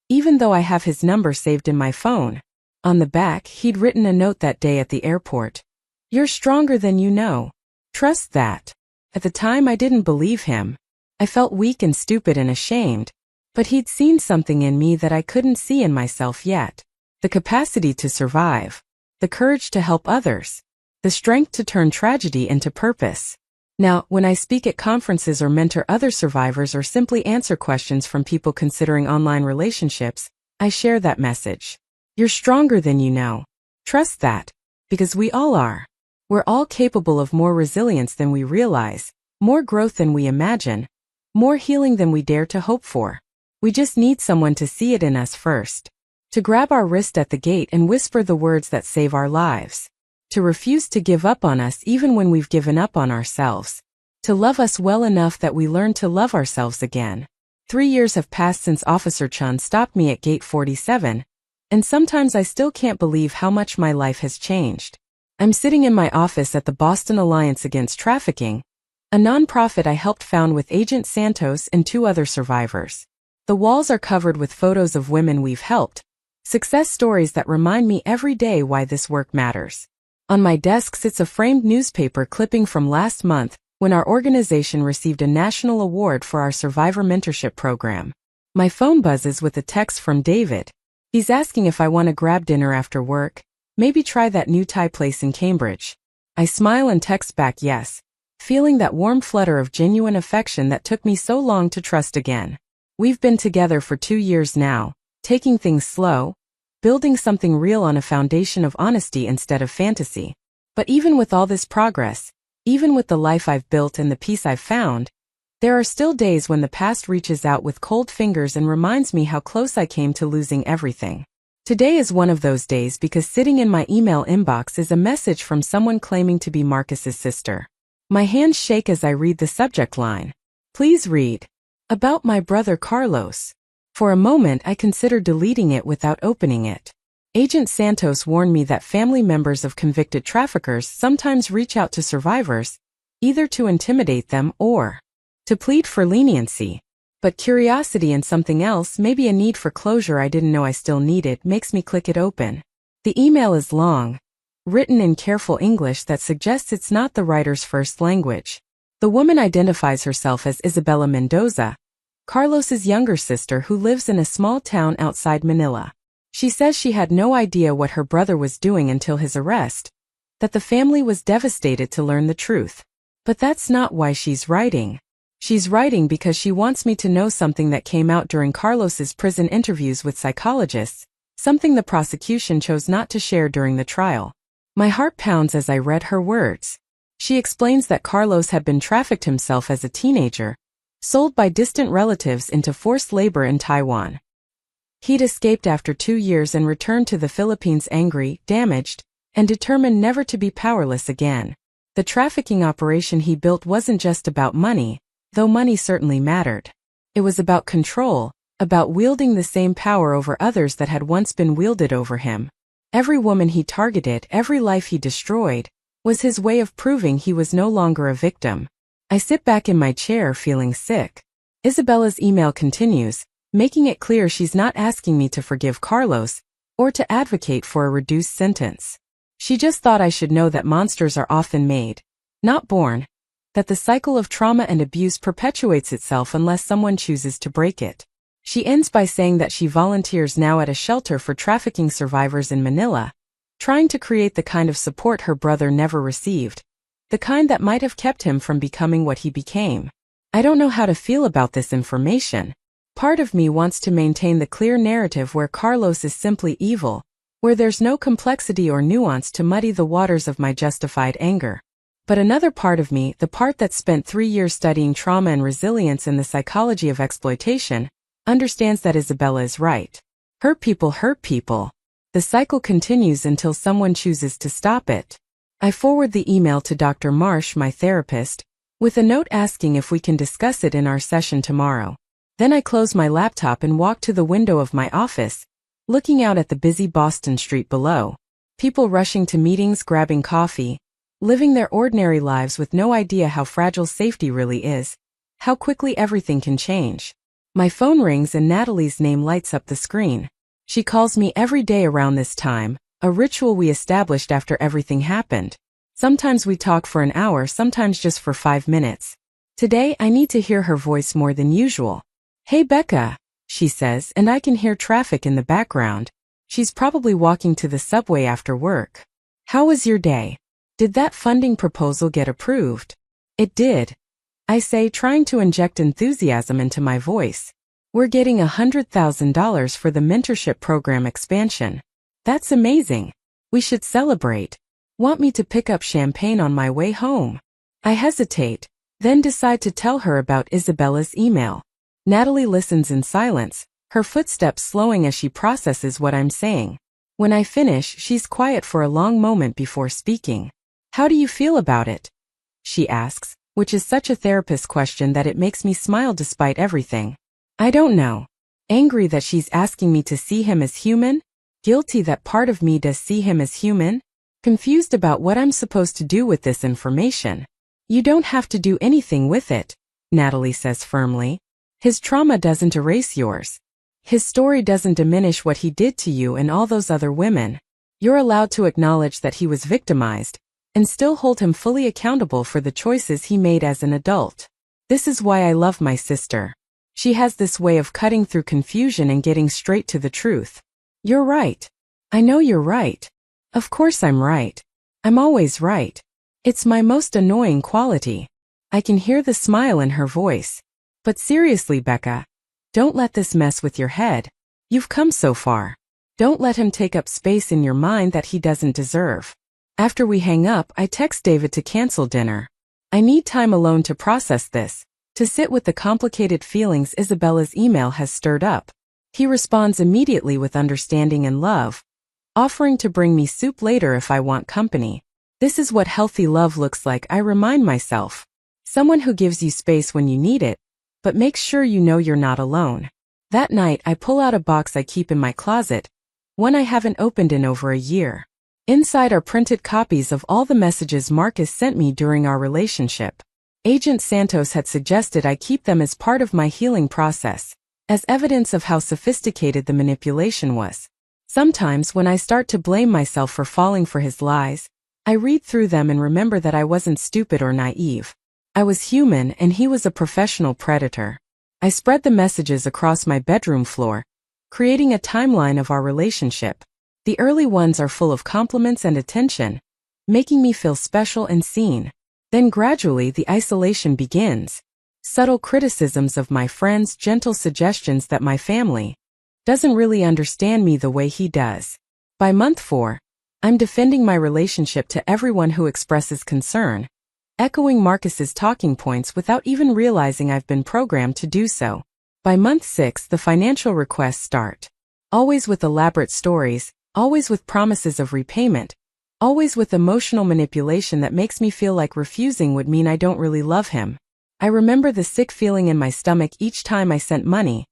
even though I have his number saved in my phone. On the back, he'd written a note that day at the airport. "You're stronger than you know. Trust that." At the time, I didn't believe him. I felt weak and stupid and ashamed, but he'd seen something in me that I couldn't see in myself yet. the capacity to survive, the courage to help others, the strength to turn tragedy into purpose. Now, when I speak at conferences or mentor other survivors or simply answer questions from people considering online relationships, I share that message. You're stronger than you know. Trust that. Because we all are. We're all capable of more resilience than we realize, more growth than we imagine, more healing than we dare to hope for. We just need someone to see it in us first. To grab our wrist at the gate and whisper the words that save our lives. To refuse to give up on us even when we've given up on ourselves. To love us well enough that we learn to love ourselves again. 3 years have passed since Officer Chun stopped me at gate 47, and sometimes I still can't believe how much my life has changed. I'm sitting in my office at the Boston Alliance Against Trafficking, a nonprofit I helped found with Agent Santos and 2 other survivors. The walls are covered with photos of women we've helped, success stories that remind me every day why this work matters. On my desk sits a framed newspaper clipping from last month when our organization received a national award for our survivor mentorship program. My phone buzzes with a text from David. He's asking if I want to grab dinner after work, maybe try that new Thai place in Cambridge. I smile and text back yes, feeling that warm flutter of genuine affection that took me so long to trust again. We've been together for 2 years now, taking things slow, building something real on a foundation of honesty instead of fantasy. But even with all this progress, even with the life I've built and the peace I've found, there are still days when the past reaches out with cold fingers and reminds me how close I came to losing everything. Today is one of those days because sitting in my email inbox is a message from someone claiming to be Marcus's sister. My hands shake as I read the subject line. Please read. About my brother Carlos. For a moment I considered deleting it without opening it. Agent Santos warned me that family members of convicted traffickers sometimes reach out to survivors, either to intimidate them or to plead for leniency. But curiosity and something else, maybe a need for closure I didn't know I still needed, makes me click it open. The email is long, written in careful English that suggests it's not the writer's first language. The woman identifies herself as Isabella Mendoza, Carlos's younger sister who lives in a small town outside Manila. She says she had no idea what her brother was doing until his arrest, that the family was devastated to learn the truth. But that's not why she's writing. She's writing because she wants me to know something that came out during Carlos's prison interviews with psychologists, something the prosecution chose not to share during the trial. My heart pounds as I read her words. She explains that Carlos had been trafficked himself as a teenager, sold by distant relatives into forced labor in Taiwan. He'd escaped after 2 years and returned to the Philippines angry, damaged, and determined never to be powerless again. The trafficking operation he built wasn't just about money, though money certainly mattered. It was about control, about wielding the same power over others that had once been wielded over him. Every woman he targeted, every life he destroyed, was his way of proving he was no longer a victim. I sit back in my chair feeling sick. Isabella's email continues, making it clear she's not asking me to forgive Carlos, or to advocate for a reduced sentence. She just thought I should know that monsters are often made, not born, that the cycle of trauma and abuse perpetuates itself unless someone chooses to break it. She ends by saying that she volunteers now at a shelter for trafficking survivors in Manila, trying to create the kind of support her brother never received, the kind that might have kept him from becoming what he became. I don't know how to feel about this information. Part of me wants to maintain the clear narrative where Carlos is simply evil, where there's no complexity or nuance to muddy the waters of my justified anger. But another part of me, the part that spent 3 years studying trauma and resilience and the psychology of exploitation, understands that Isabella is right. Hurt people hurt people. The cycle continues until someone chooses to stop it. I forward the email to Dr. Marsh, my therapist, with a note asking if we can discuss it in our session tomorrow. Then I close my laptop and walk to the window of my office, looking out at the busy Boston street below. People rushing to meetings, grabbing coffee, living their ordinary lives with no idea how fragile safety really is, how quickly everything can change. My phone rings and Natalie's name lights up the screen. She calls me every day around this time, a ritual we established after everything happened. Sometimes we talk for an hour, sometimes just for 5 minutes. Today I need to hear her voice more than usual. Hey Becca, she says, and I can hear traffic in the background. She's probably walking to the subway after work. How was your day? Did that funding proposal get approved? It did, I say, trying to inject enthusiasm into my voice. We're getting $100,000 for the mentorship program expansion. That's amazing. We should celebrate. Want me to pick up champagne on my way home? I hesitate, then decide to tell her about Isabella's email. Natalie listens in silence, her footsteps slowing as she processes what I'm saying. When I finish, she's quiet for a long moment before speaking. How do you feel about it? She asks, which is such a therapist question that it makes me smile despite everything. I don't know. Angry that she's asking me to see him as human? Guilty that part of me does see him as human? Confused about what I'm supposed to do with this information. You don't have to do anything with it, Natalie says firmly. His trauma doesn't erase yours. His story doesn't diminish what he did to you and all those other women. You're allowed to acknowledge that he was victimized, and still hold him fully accountable for the choices he made as an adult. This is why I love my sister. She has this way of cutting through confusion and getting straight to the truth. You're right. I know you're right. Of course I'm right. I'm always right. It's my most annoying quality. I can hear the smile in her voice. But seriously, Becca, don't let this mess with your head. You've come so far. Don't let him take up space in your mind that he doesn't deserve. After we hang up, I text David to cancel dinner. I need time alone to process this, to sit with the complicated feelings Isabella's email has stirred up. He responds immediately with understanding and love, offering to bring me soup later if I want company. This is what healthy love looks like, I remind myself. Someone who gives you space when you need it, but makes sure you know you're not alone. That night, I pull out a box I keep in my closet, one I haven't opened in over a year. Inside are printed copies of all the messages Marcus sent me during our relationship. Agent Santos had suggested I keep them as part of my healing process, as evidence of how sophisticated the manipulation was. Sometimes when I start to blame myself for falling for his lies, I read through them and remember that I wasn't stupid or naive. I was human and he was a professional predator. I spread the messages across my bedroom floor, creating a timeline of our relationship. The early ones are full of compliments and attention, making me feel special and seen. Then gradually the isolation begins. Subtle criticisms of my friends, gentle suggestions that my family doesn't really understand me the way he does. By month 4, I'm defending my relationship to everyone who expresses concern, echoing Marcus's talking points without even realizing I've been programmed to do so. By month 6, the financial requests start. Always with elaborate stories, always with promises of repayment, always with emotional manipulation that makes me feel like refusing would mean I don't really love him. I remember the sick feeling in my stomach each time I sent money,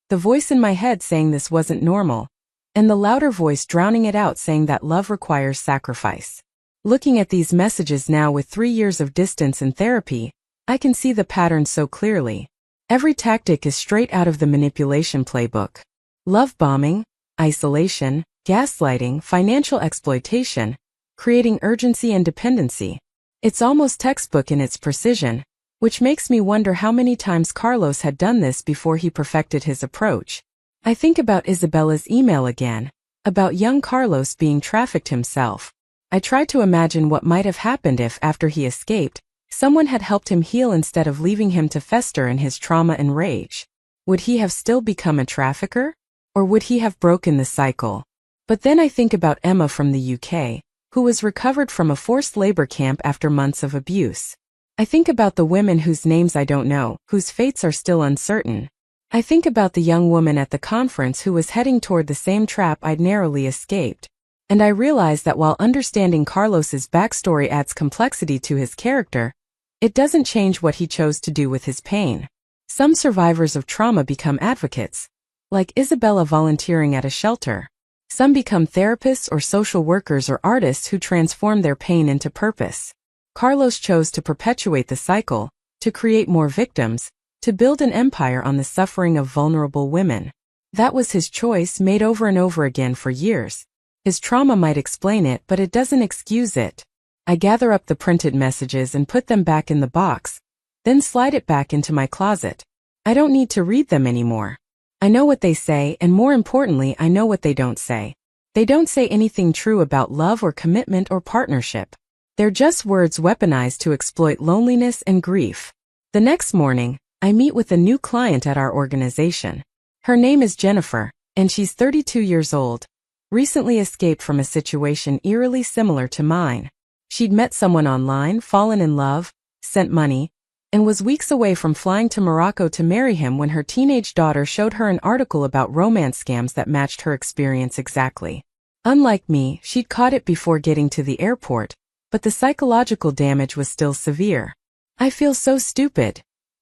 the voice in my head saying this wasn't normal, and the louder voice drowning it out saying that love requires sacrifice. Looking at these messages now with 3 years of distance and therapy, I can see the pattern so clearly. Every tactic is straight out of the manipulation playbook. Love bombing, isolation, gaslighting, financial exploitation, creating urgency and dependency. It's almost textbook in its precision, which makes me wonder how many times Carlos had done this before he perfected his approach. I think about Isabella's email again, about young Carlos being trafficked himself. I try to imagine what might have happened if, after he escaped, someone had helped him heal instead of leaving him to fester in his trauma and rage. Would he have still become a trafficker? Or would he have broken the cycle? But then I think about Emma from the UK, who was recovered from a forced labor camp after months of abuse. I think about the women whose names I don't know, whose fates are still uncertain. I think about the young woman at the conference who was heading toward the same trap I'd narrowly escaped. And I realize that while understanding Carlos's backstory adds complexity to his character, it doesn't change what he chose to do with his pain. Some survivors of trauma become advocates, like Isabella volunteering at a shelter. Some become therapists or social workers or artists who transform their pain into purpose. Carlos chose to perpetuate the cycle, to create more victims, to build an empire on the suffering of vulnerable women. That was his choice, made over and over again for years. His trauma might explain it, but it doesn't excuse it. I gather up the printed messages and put them back in the box, then slide it back into my closet. I don't need to read them anymore. I know what they say, and more importantly, I know what they don't say. They don't say anything true about love or commitment or partnership. They're just words weaponized to exploit loneliness and grief. The next morning, I meet with a new client at our organization. Her name is Jennifer, and she's 32 years old, recently escaped from a situation eerily similar to mine. She'd met someone online, fallen in love, sent money, and was weeks away from flying to Morocco to marry him when her teenage daughter showed her an article about romance scams that matched her experience exactly. Unlike me, she'd caught it before getting to the airport, but the psychological damage was still severe. I feel so stupid,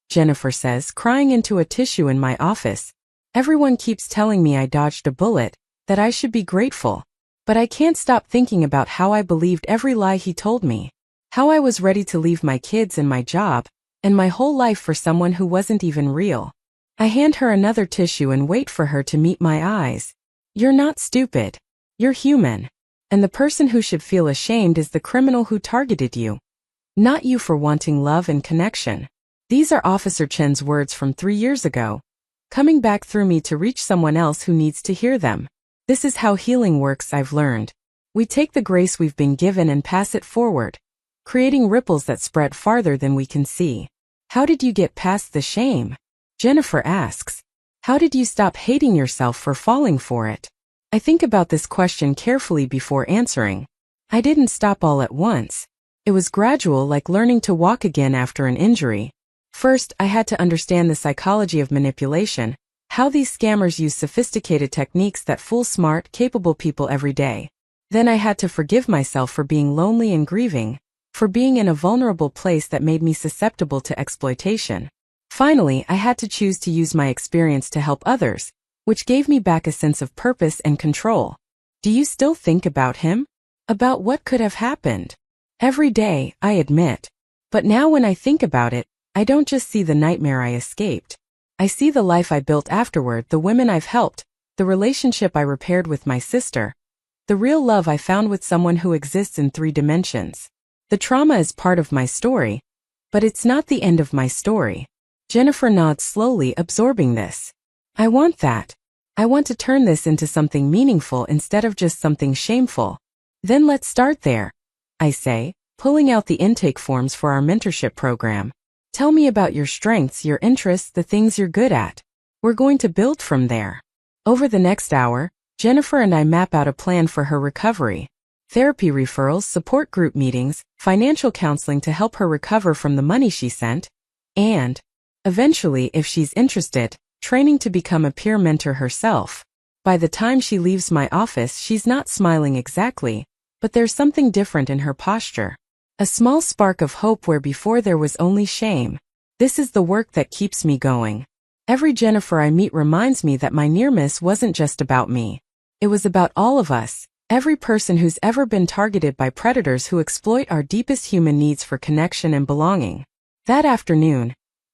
Jennifer says, crying into a tissue in my office. Everyone keeps telling me I dodged a bullet, that I should be grateful. But I can't stop thinking about how I believed every lie he told me. How I was ready to leave my kids and my job, and my whole life for someone who wasn't even real. I hand her another tissue and wait for her to meet my eyes. You're not stupid. You're human. And the person who should feel ashamed is the criminal who targeted you. Not you for wanting love and connection. These are Officer Chen's words from 3 years ago, coming back through me to reach someone else who needs to hear them. This is how healing works, I've learned. We take the grace we've been given and pass it forward, creating ripples that spread farther than we can see. How did you get past the shame? Jennifer asks. How did you stop hating yourself for falling for it? I think about this question carefully before answering. I didn't stop all at once. It was gradual, like learning to walk again after an injury. First, I had to understand the psychology of manipulation, how these scammers use sophisticated techniques that fool smart, capable people every day. Then I had to forgive myself for being lonely and grieving, for being in a vulnerable place that made me susceptible to exploitation. Finally, I had to choose to use my experience to help others, which gave me back a sense of purpose and control. Do you still think about him? About what could have happened? Every day, I admit. But now when I think about it, I don't just see the nightmare I escaped. I see the life I built afterward, the women I've helped, the relationship I repaired with my sister, the real love I found with someone who exists in 3 dimensions. The trauma is part of my story, but it's not the end of my story. Jennifer nods slowly, absorbing this. I want that. I want to turn this into something meaningful instead of just something shameful. Then let's start there, I say, pulling out the intake forms for our mentorship program. Tell me about your strengths, your interests, the things you're good at. We're going to build from there. Over the next hour, Jennifer and I map out a plan for her recovery. Therapy referrals, support group meetings, financial counseling to help her recover from the money she sent, and, eventually, if she's interested, training to become a peer mentor herself. By the time she leaves my office, she's not smiling exactly, but there's something different in her posture. A small spark of hope where before there was only shame. This is the work that keeps me going. Every Jennifer I meet reminds me that my near miss wasn't just about me. It was about all of us, every person who's ever been targeted by predators who exploit our deepest human needs for connection and belonging. That afternoon,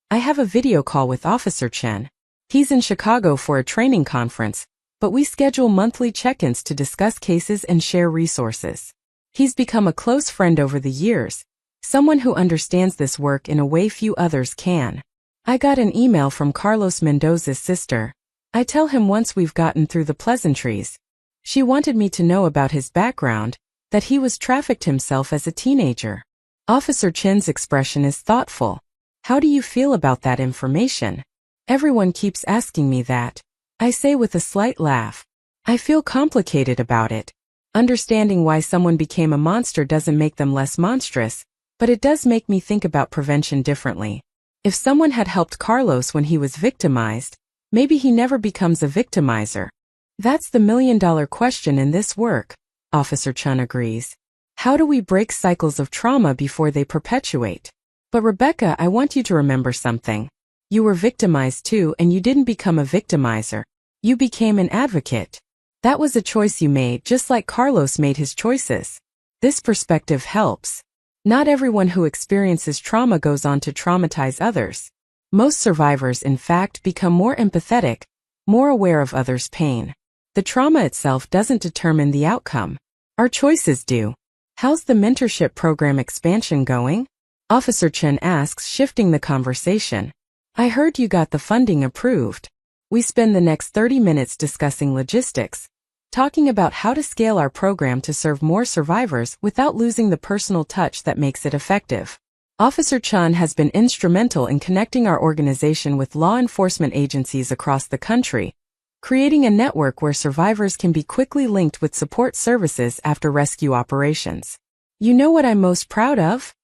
I have a video call with Officer Chen. He's in Chicago for a training conference, but we schedule monthly check-ins to discuss cases and share resources. He's become a close friend over the years, someone who understands this work in a way few others can. I got an email from Carlos Mendoza's sister. I tell him once we've gotten through the pleasantries. She wanted me to know about his background, that he was trafficked himself as a teenager. Officer Chen's expression is thoughtful. How do you feel about that information? Everyone keeps asking me that. I say with a slight laugh. I feel complicated about it. Understanding why someone became a monster doesn't make them less monstrous, but it does make me think about prevention differently. If someone had helped Carlos when he was victimized, maybe he never becomes a victimizer. That's the million-dollar question in this work, Officer Chen agrees. How do we break cycles of trauma before they perpetuate? But Rebecca, I want you to remember something. You were victimized too, and you didn't become a victimizer. You became an advocate. That was a choice you made, just like Carlos made his choices. This perspective helps. Not everyone who experiences trauma goes on to traumatize others. Most survivors, in fact, become more empathetic, more aware of others' pain. The trauma itself doesn't determine the outcome. Our choices do. How's the mentorship program expansion going? Officer Chen asks, shifting the conversation. I heard you got the funding approved. We spend the next 30 minutes discussing logistics. talking about how to scale our program to serve more survivors without losing the personal touch that makes it effective. Officer Chun has been instrumental in connecting our organization with law enforcement agencies across the country, creating a network where survivors can be quickly linked with support services after rescue operations. "You know what I'm most proud of?"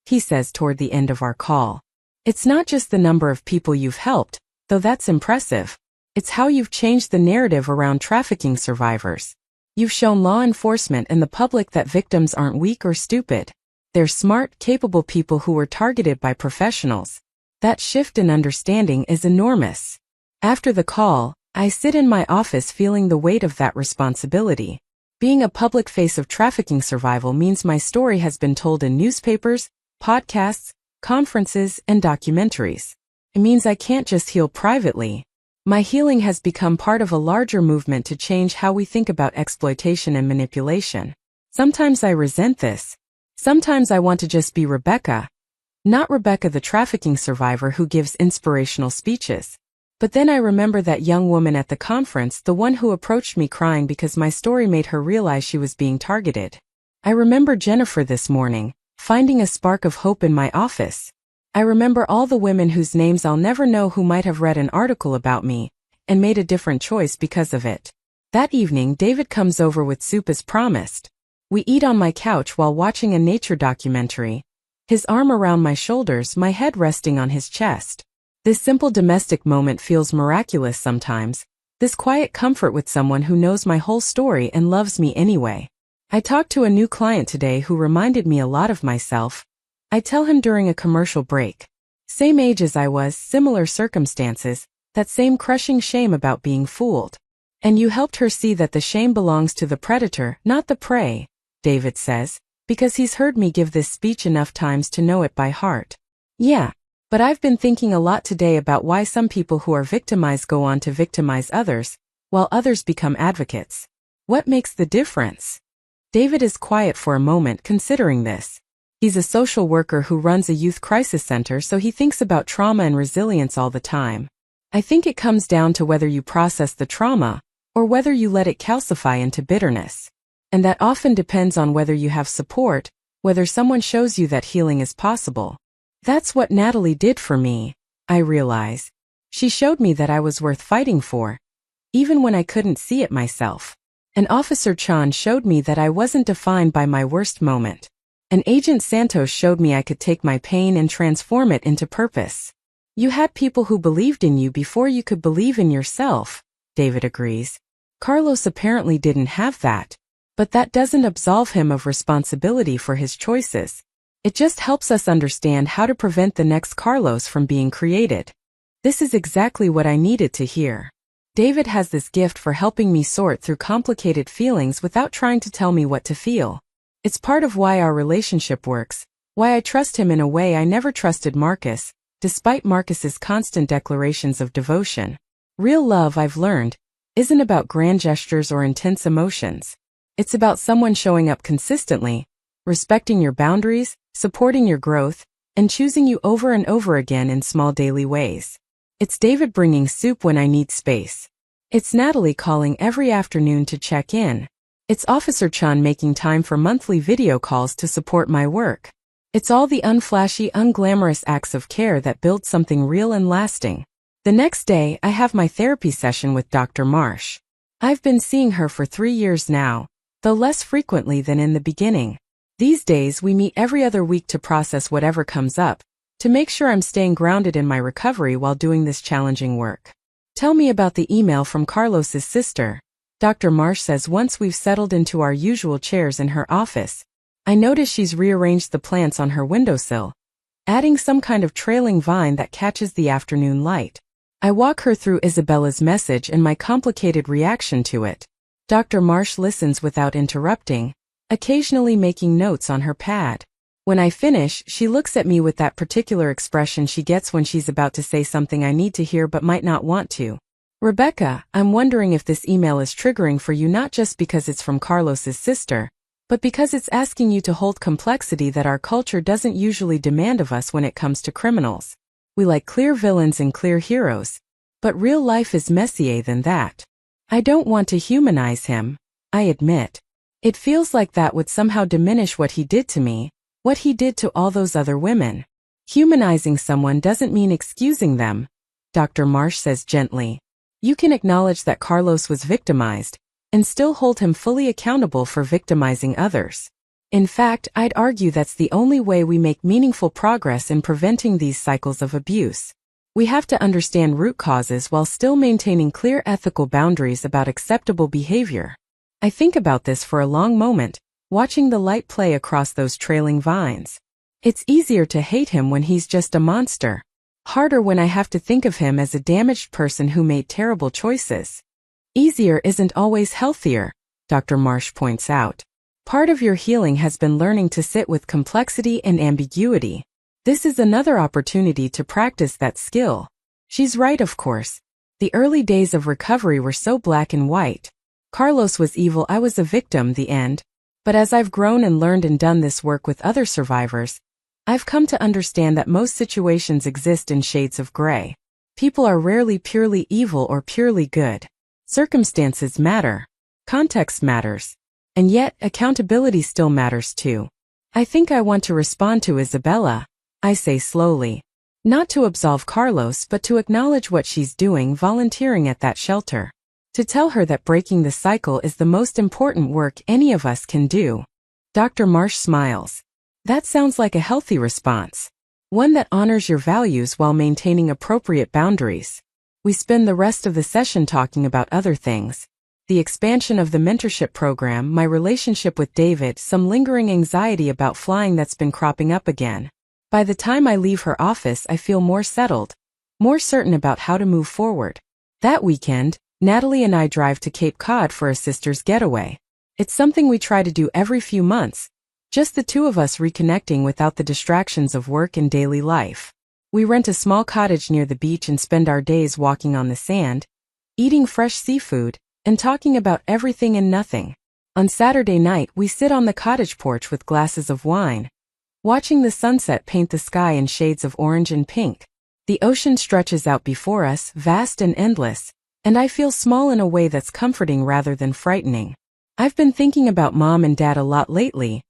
he says toward the end of our call. "It's not just the number of people you've helped, though that's impressive. It's how you've changed the narrative around trafficking survivors. You've shown law enforcement and the public that victims aren't weak or stupid. They're smart, capable people who were targeted by professionals. That shift in understanding is enormous." After the call, I sit in my office feeling the weight of that responsibility. Being a public face of trafficking survival means my story has been told in newspapers, podcasts, conferences, and documentaries. It means I can't just heal privately. My healing has become part of a larger movement to change how we think about exploitation and manipulation. Sometimes I resent this. Sometimes I want to just be Rebecca. Not Rebecca the trafficking survivor who gives inspirational speeches. But then I remember that young woman at the conference, the one who approached me crying because my story made her realize she was being targeted. I remember Jennifer this morning, finding a spark of hope in my office. I remember all the women whose names I'll never know who might have read an article about me and made a different choice because of it. That evening, David comes over with soup as promised. We eat on my couch while watching a nature documentary, his arm around my shoulders, my head resting on his chest. This simple domestic moment feels miraculous sometimes, this quiet comfort with someone who knows my whole story and loves me anyway. I talked to a new client today who reminded me a lot of myself. I tell him during a commercial break. Same age as I was, similar circumstances, that same crushing shame about being fooled. "And you helped her see that the shame belongs to the predator, not the prey," David says, because he's heard me give this speech enough times to know it by heart. Yeah, but I've been thinking a lot today about why some people who are victimized go on to victimize others, while others become advocates. What makes the difference? David is quiet for a moment considering this. He's a social worker who runs a youth crisis center, so he thinks about trauma and resilience all the time. "I think it comes down to whether you process the trauma, or whether you let it calcify into bitterness. And that often depends on whether you have support, whether someone shows you that healing is possible." That's what Natalie did for me, I realize. She showed me that I was worth fighting for, even when I couldn't see it myself. And Officer Chan showed me that I wasn't defined by my worst moment. And Agent Santos showed me I could take my pain and transform it into purpose. "You had people who believed in you before you could believe in yourself," David agrees. Carlos apparently didn't have that. But that doesn't absolve him of responsibility for his choices. It just helps us understand how to prevent the next Carlos from being created. This is exactly what I needed to hear. David has this gift for helping me sort through complicated feelings without trying to tell me what to feel. It's part of why our relationship works, why I trust him in a way I never trusted Marcus, despite Marcus's constant declarations of devotion. Real love, I've learned, isn't about grand gestures or intense emotions. It's about someone showing up consistently, respecting your boundaries, supporting your growth, and choosing you over and over again in small daily ways. It's David bringing soup when I need space. It's Natalie calling every afternoon to check in. It's Officer Chun making time for monthly video calls to support my work. It's all the unflashy, unglamorous acts of care that build something real and lasting. The next day, I have my therapy session with Dr. Marsh. I've been seeing her for 3 years now, though less frequently than in the beginning. These days we meet every other week to process whatever comes up, to make sure I'm staying grounded in my recovery while doing this challenging work. "Tell me about the email from Carlos's sister," Dr. Marsh says once we've settled into our usual chairs in her office. I notice she's rearranged the plants on her windowsill, adding some kind of trailing vine that catches the afternoon light. I walk her through Isabella's message and my complicated reaction to it. Dr. Marsh listens without interrupting, occasionally making notes on her pad. When I finish, she looks at me with that particular expression she gets when she's about to say something I need to hear but might not want to. "Rebecca, I'm wondering if this email is triggering for you, not just because it's from Carlos's sister, but because it's asking you to hold complexity that our culture doesn't usually demand of us when it comes to criminals. We like clear villains and clear heroes. But real life is messier than that. I don't want to humanize him, I admit. It feels like that would somehow diminish what he did to me, what he did to all those other women. Humanizing someone doesn't mean excusing them, Dr. Marsh says gently. You can acknowledge that Carlos was victimized, and still hold him fully accountable for victimizing others. In fact, I'd argue that's the only way we make meaningful progress in preventing these cycles of abuse. We have to understand root causes while still maintaining clear ethical boundaries about acceptable behavior. I think about this for a long moment, watching the light play across those trailing vines. It's easier to hate him when he's just a monster. Harder when I have to think of him as a damaged person who made terrible choices. Easier isn't always healthier, Dr. Marsh points out. Part of your healing has been learning to sit with complexity and ambiguity. This is another opportunity to practice that skill. She's right, of course. The early days of recovery were so black and white. Carlos was evil, I was a victim, the end. But as I've grown and learned and done this work with other survivors, I've come to understand that most situations exist in shades of gray. People are rarely purely evil or purely good. Circumstances matter. Context matters. And yet, accountability still matters too. I think I want to respond to Isabella, I say slowly. Not to absolve Carlos, but to acknowledge what she's doing, volunteering at that shelter. To tell her that breaking the cycle is the most important work any of us can do. Dr. Marsh smiles. That sounds like a healthy response. One that honors your values while maintaining appropriate boundaries. We spend the rest of the session talking about other things. The expansion of the mentorship program, my relationship with David, some lingering anxiety about flying that's been cropping up again. By the time I leave her office, I feel more settled, more certain about how to move forward. That weekend, Natalie and I drive to Cape Cod for a sister's getaway. It's something we try to do every few months, just the two of us reconnecting without the distractions of work and daily life. We rent a small cottage near the beach and spend our days walking on the sand, eating fresh seafood, and talking about everything and nothing. On Saturday night, we sit on the cottage porch with glasses of wine, watching the sunset paint the sky in shades of orange and pink. The ocean stretches out before us, vast and endless, and I feel small in a way that's comforting rather than frightening. I've been thinking about Mom and Dad a lot lately,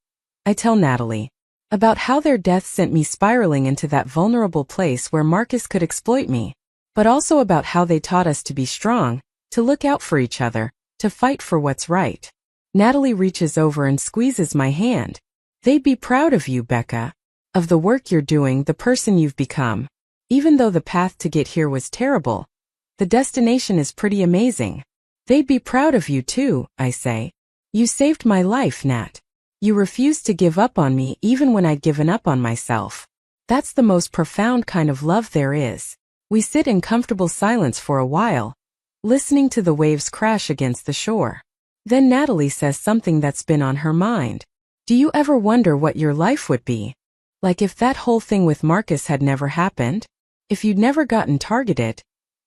I tell Natalie, about how their death sent me spiraling into that vulnerable place where Marcus could exploit me, but also about how they taught us to be strong, to look out for each other, to fight for what's right. Natalie reaches over and squeezes my hand. They'd be proud of you, Becca. Of the work you're doing, the person you've become. Even though the path to get here was terrible, the destination is pretty amazing. They'd be proud of you too, I say. You saved my life, Nat. You refused to give up on me even when I'd given up on myself. That's the most profound kind of love there is. We sit in comfortable silence for a while, listening to the waves crash against the shore. Then Natalie says something that's been on her mind. Do you ever wonder what your life would be? Like if that whole thing with Marcus had never happened? If you'd never gotten targeted?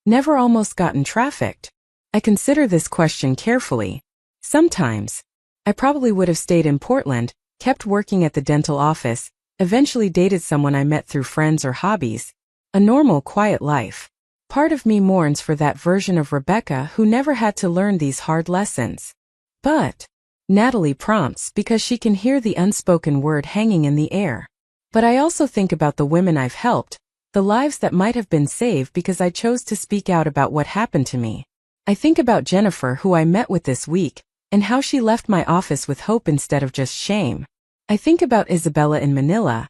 Never almost gotten trafficked? I consider this question carefully. Sometimes. I probably would have stayed in Portland, kept working at the dental office, eventually dated someone I met through friends or hobbies. A normal, quiet life. Part of me mourns for that version of Rebecca who never had to learn these hard lessons. But, Natalie prompts because she can hear the unspoken word hanging in the air. But I also think about the women I've helped, the lives that might have been saved because I chose to speak out about what happened to me. I think about Jennifer, who I met with this week, and how she left my office with hope instead of just shame. I think about Isabella in Manila,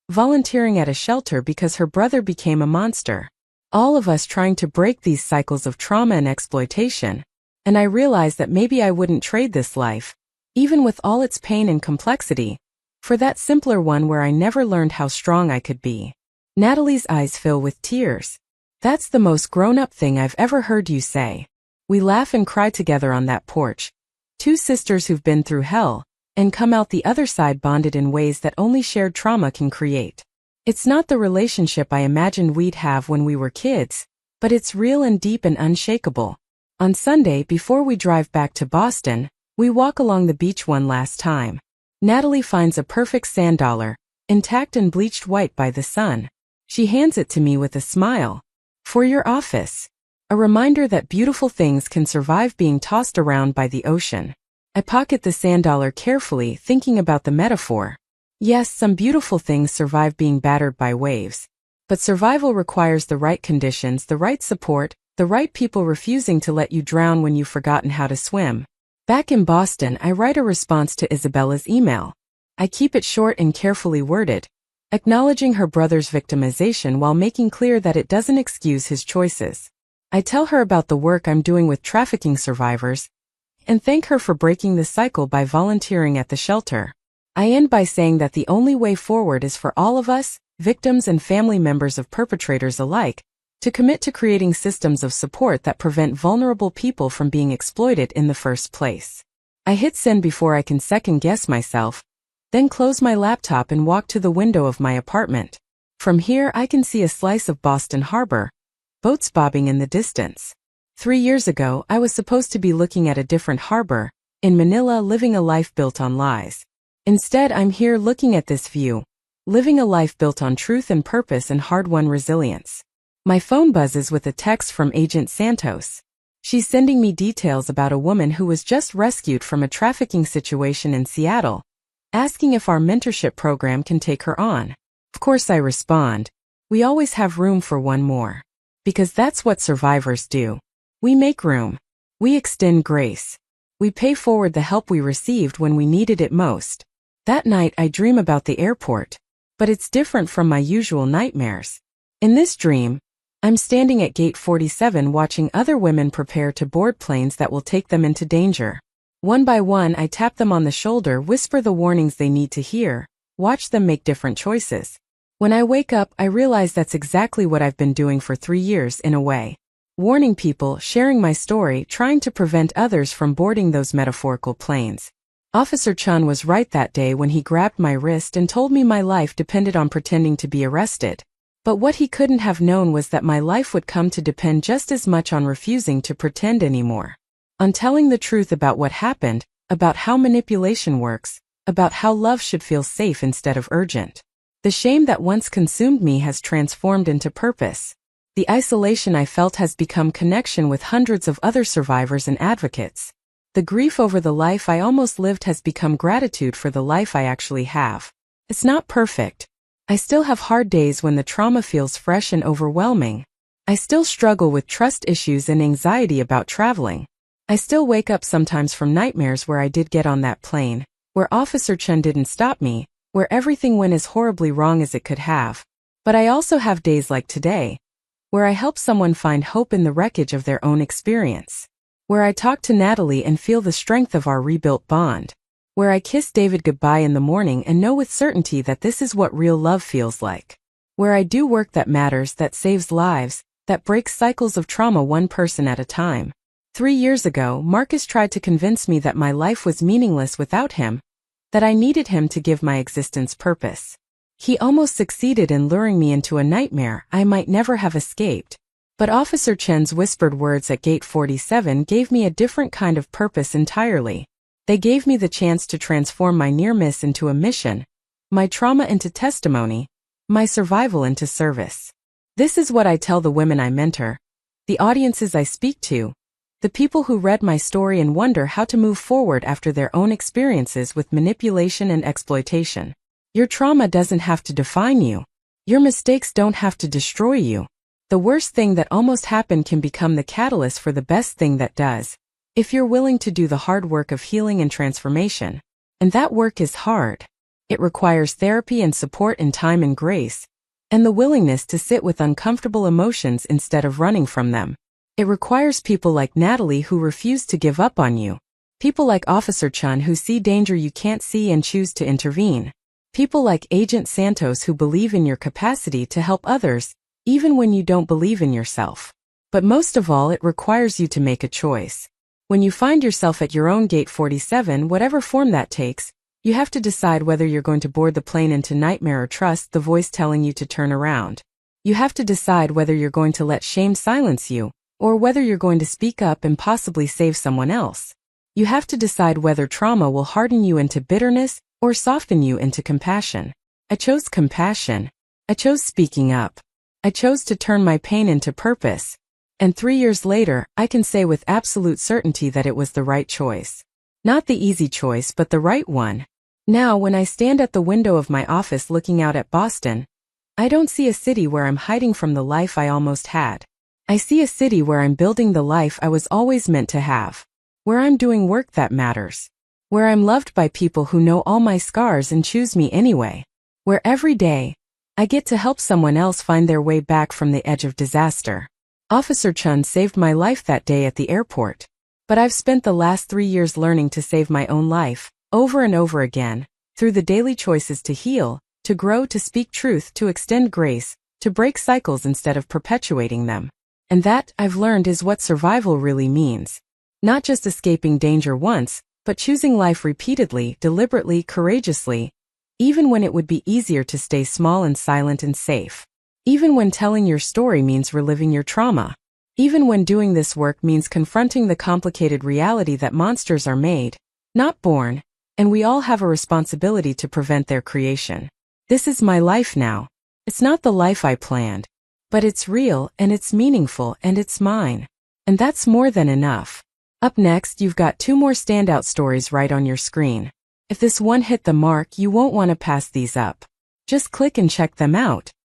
volunteering at a shelter because her brother became a monster. All of us trying to break these cycles of trauma and exploitation. And I realize that maybe I wouldn't trade this life, even with all its pain and complexity, for that simpler one where I never learned how strong I could be. Natalie's eyes fill with tears. That's the most grown-up thing I've ever heard you say. We laugh and cry together on that porch. Two sisters who've been through hell, and come out the other side bonded in ways that only shared trauma can create. It's not the relationship I imagined we'd have when we were kids, but it's real and deep and unshakable. On Sunday, before we drive back to Boston, we walk along the beach one last time. Natalie finds a perfect sand dollar, intact and bleached white by the sun. She hands it to me with a smile. For your office. A reminder that beautiful things can survive being tossed around by the ocean. I pocket the $100 carefully, thinking about the metaphor. Yes, some beautiful things survive being battered by waves. But survival requires the right conditions, the right support, the right people refusing to let you drown when you've forgotten how to swim. Back in Boston, I write a response to Isabella's email. I keep it short and carefully worded, acknowledging her brother's victimization while making clear that it doesn't excuse his choices. I tell her about the work I'm doing with trafficking survivors, and thank her for breaking the cycle by volunteering at the shelter. I end by saying that the only way forward is for all of us, victims and family members of perpetrators alike, to commit to creating systems of support that prevent vulnerable people from being exploited in the first place. I hit send before I can second-guess myself, then close my laptop and walk to the window of my apartment. From here I can see a slice of Boston Harbor, boats bobbing in the distance. 3 years ago, I was supposed to be looking at a different harbor, in Manila, living a life built on lies. Instead, I'm here looking at this view, living a life built on truth and purpose and hard-won resilience. My phone buzzes with a text from Agent Santos. She's sending me details about a woman who was just rescued from a trafficking situation in Seattle, asking if our mentorship program can take her on. Of course I respond, we always have room for one more. Because that's what survivors do. We make room. We extend grace. We pay forward the help we received when we needed it most. That night I dream about the airport. But it's different from my usual nightmares. In this dream, I'm standing at gate 47 watching other women prepare to board planes that will take them into danger. One by one I tap them on the shoulder, whisper the warnings they need to hear, watch them make different choices. When I wake up, I realize that's exactly what I've been doing for 3 years in a way. Warning people, sharing my story, trying to prevent others from boarding those metaphorical planes. Officer Chun was right that day when he grabbed my wrist and told me my life depended on pretending to be arrested. But what he couldn't have known was that my life would come to depend just as much on refusing to pretend anymore. On telling the truth about what happened, about how manipulation works, about how love should feel safe instead of urgent. The shame that once consumed me has transformed into purpose. The isolation I felt has become connection with hundreds of other survivors and advocates. The grief over the life I almost lived has become gratitude for the life I actually have. It's not perfect. I still have hard days when the trauma feels fresh and overwhelming. I still struggle with trust issues and anxiety about traveling. I still wake up sometimes from nightmares where I did get on that plane, where Officer Chun didn't stop me, where everything went as horribly wrong as it could have. But I also have days like today, where I help someone find hope in the wreckage of their own experience. Where I talk to Natalie and feel the strength of our rebuilt bond. Where I kiss David goodbye in the morning and know with certainty that this is what real love feels like. Where I do work that matters, that saves lives, that breaks cycles of trauma one person at a time. 3 years ago, Marcus tried to convince me that my life was meaningless without him, that I needed him to give my existence purpose. He almost succeeded in luring me into a nightmare I might never have escaped. But Officer Chen's whispered words at gate 47 gave me a different kind of purpose entirely. They gave me the chance to transform my near miss into a mission, my trauma into testimony, my survival into service. This is what I tell the women I mentor, the audiences I speak to, the people who read my story and wonder how to move forward after their own experiences with manipulation and exploitation. Your trauma doesn't have to define you. Your mistakes don't have to destroy you. The worst thing that almost happened can become the catalyst for the best thing that does, if you're willing to do the hard work of healing and transformation. And that work is hard. It requires therapy and support and time and grace, and the willingness to sit with uncomfortable emotions instead of running from them. It requires people like Natalie who refuse to give up on you. People like Officer Chun who see danger you can't see and choose to intervene. People like Agent Santos who believe in your capacity to help others, even when you don't believe in yourself. But most of all, it requires you to make a choice. When you find yourself at your own gate 47, whatever form that takes, you have to decide whether you're going to board the plane into nightmare or trust the voice telling you to turn around. You have to decide whether you're going to let shame silence you, or whether you're going to speak up and possibly save someone else. You have to decide whether trauma will harden you into bitterness or soften you into compassion. I chose compassion. I chose speaking up. I chose to turn my pain into purpose, And 3 years later, I can say with absolute certainty that it was the right choice. Not the easy choice, but the right one. Now, when I stand at the window of my office looking out at Boston, I don't see a city where I'm hiding from the life I almost had. I see a city where I'm building the life I was always meant to have. Where I'm doing work that matters. Where I'm loved by people who know all my scars and choose me anyway. Where every day, I get to help someone else find their way back from the edge of disaster. Officer Chun saved my life that day at the airport. But I've spent the last 3 years learning to save my own life, over and over again, through the daily choices to heal, to grow, to speak truth, to extend grace, to break cycles instead of perpetuating them. And that, I've learned, is what survival really means. Not just escaping danger once, but choosing life repeatedly, deliberately, courageously, even when it would be easier to stay small and silent and safe. Even when telling your story means reliving your trauma. Even when doing this work means confronting the complicated reality that monsters are made, not born, and we all have a responsibility to prevent their creation. This is my life now. It's not the life I planned, but it's real, and it's meaningful, and it's mine. And that's more than enough. Up next, you've got 2 more standout stories right on your screen. If this one hit the mark, you won't want to pass these up. Just click and check them out.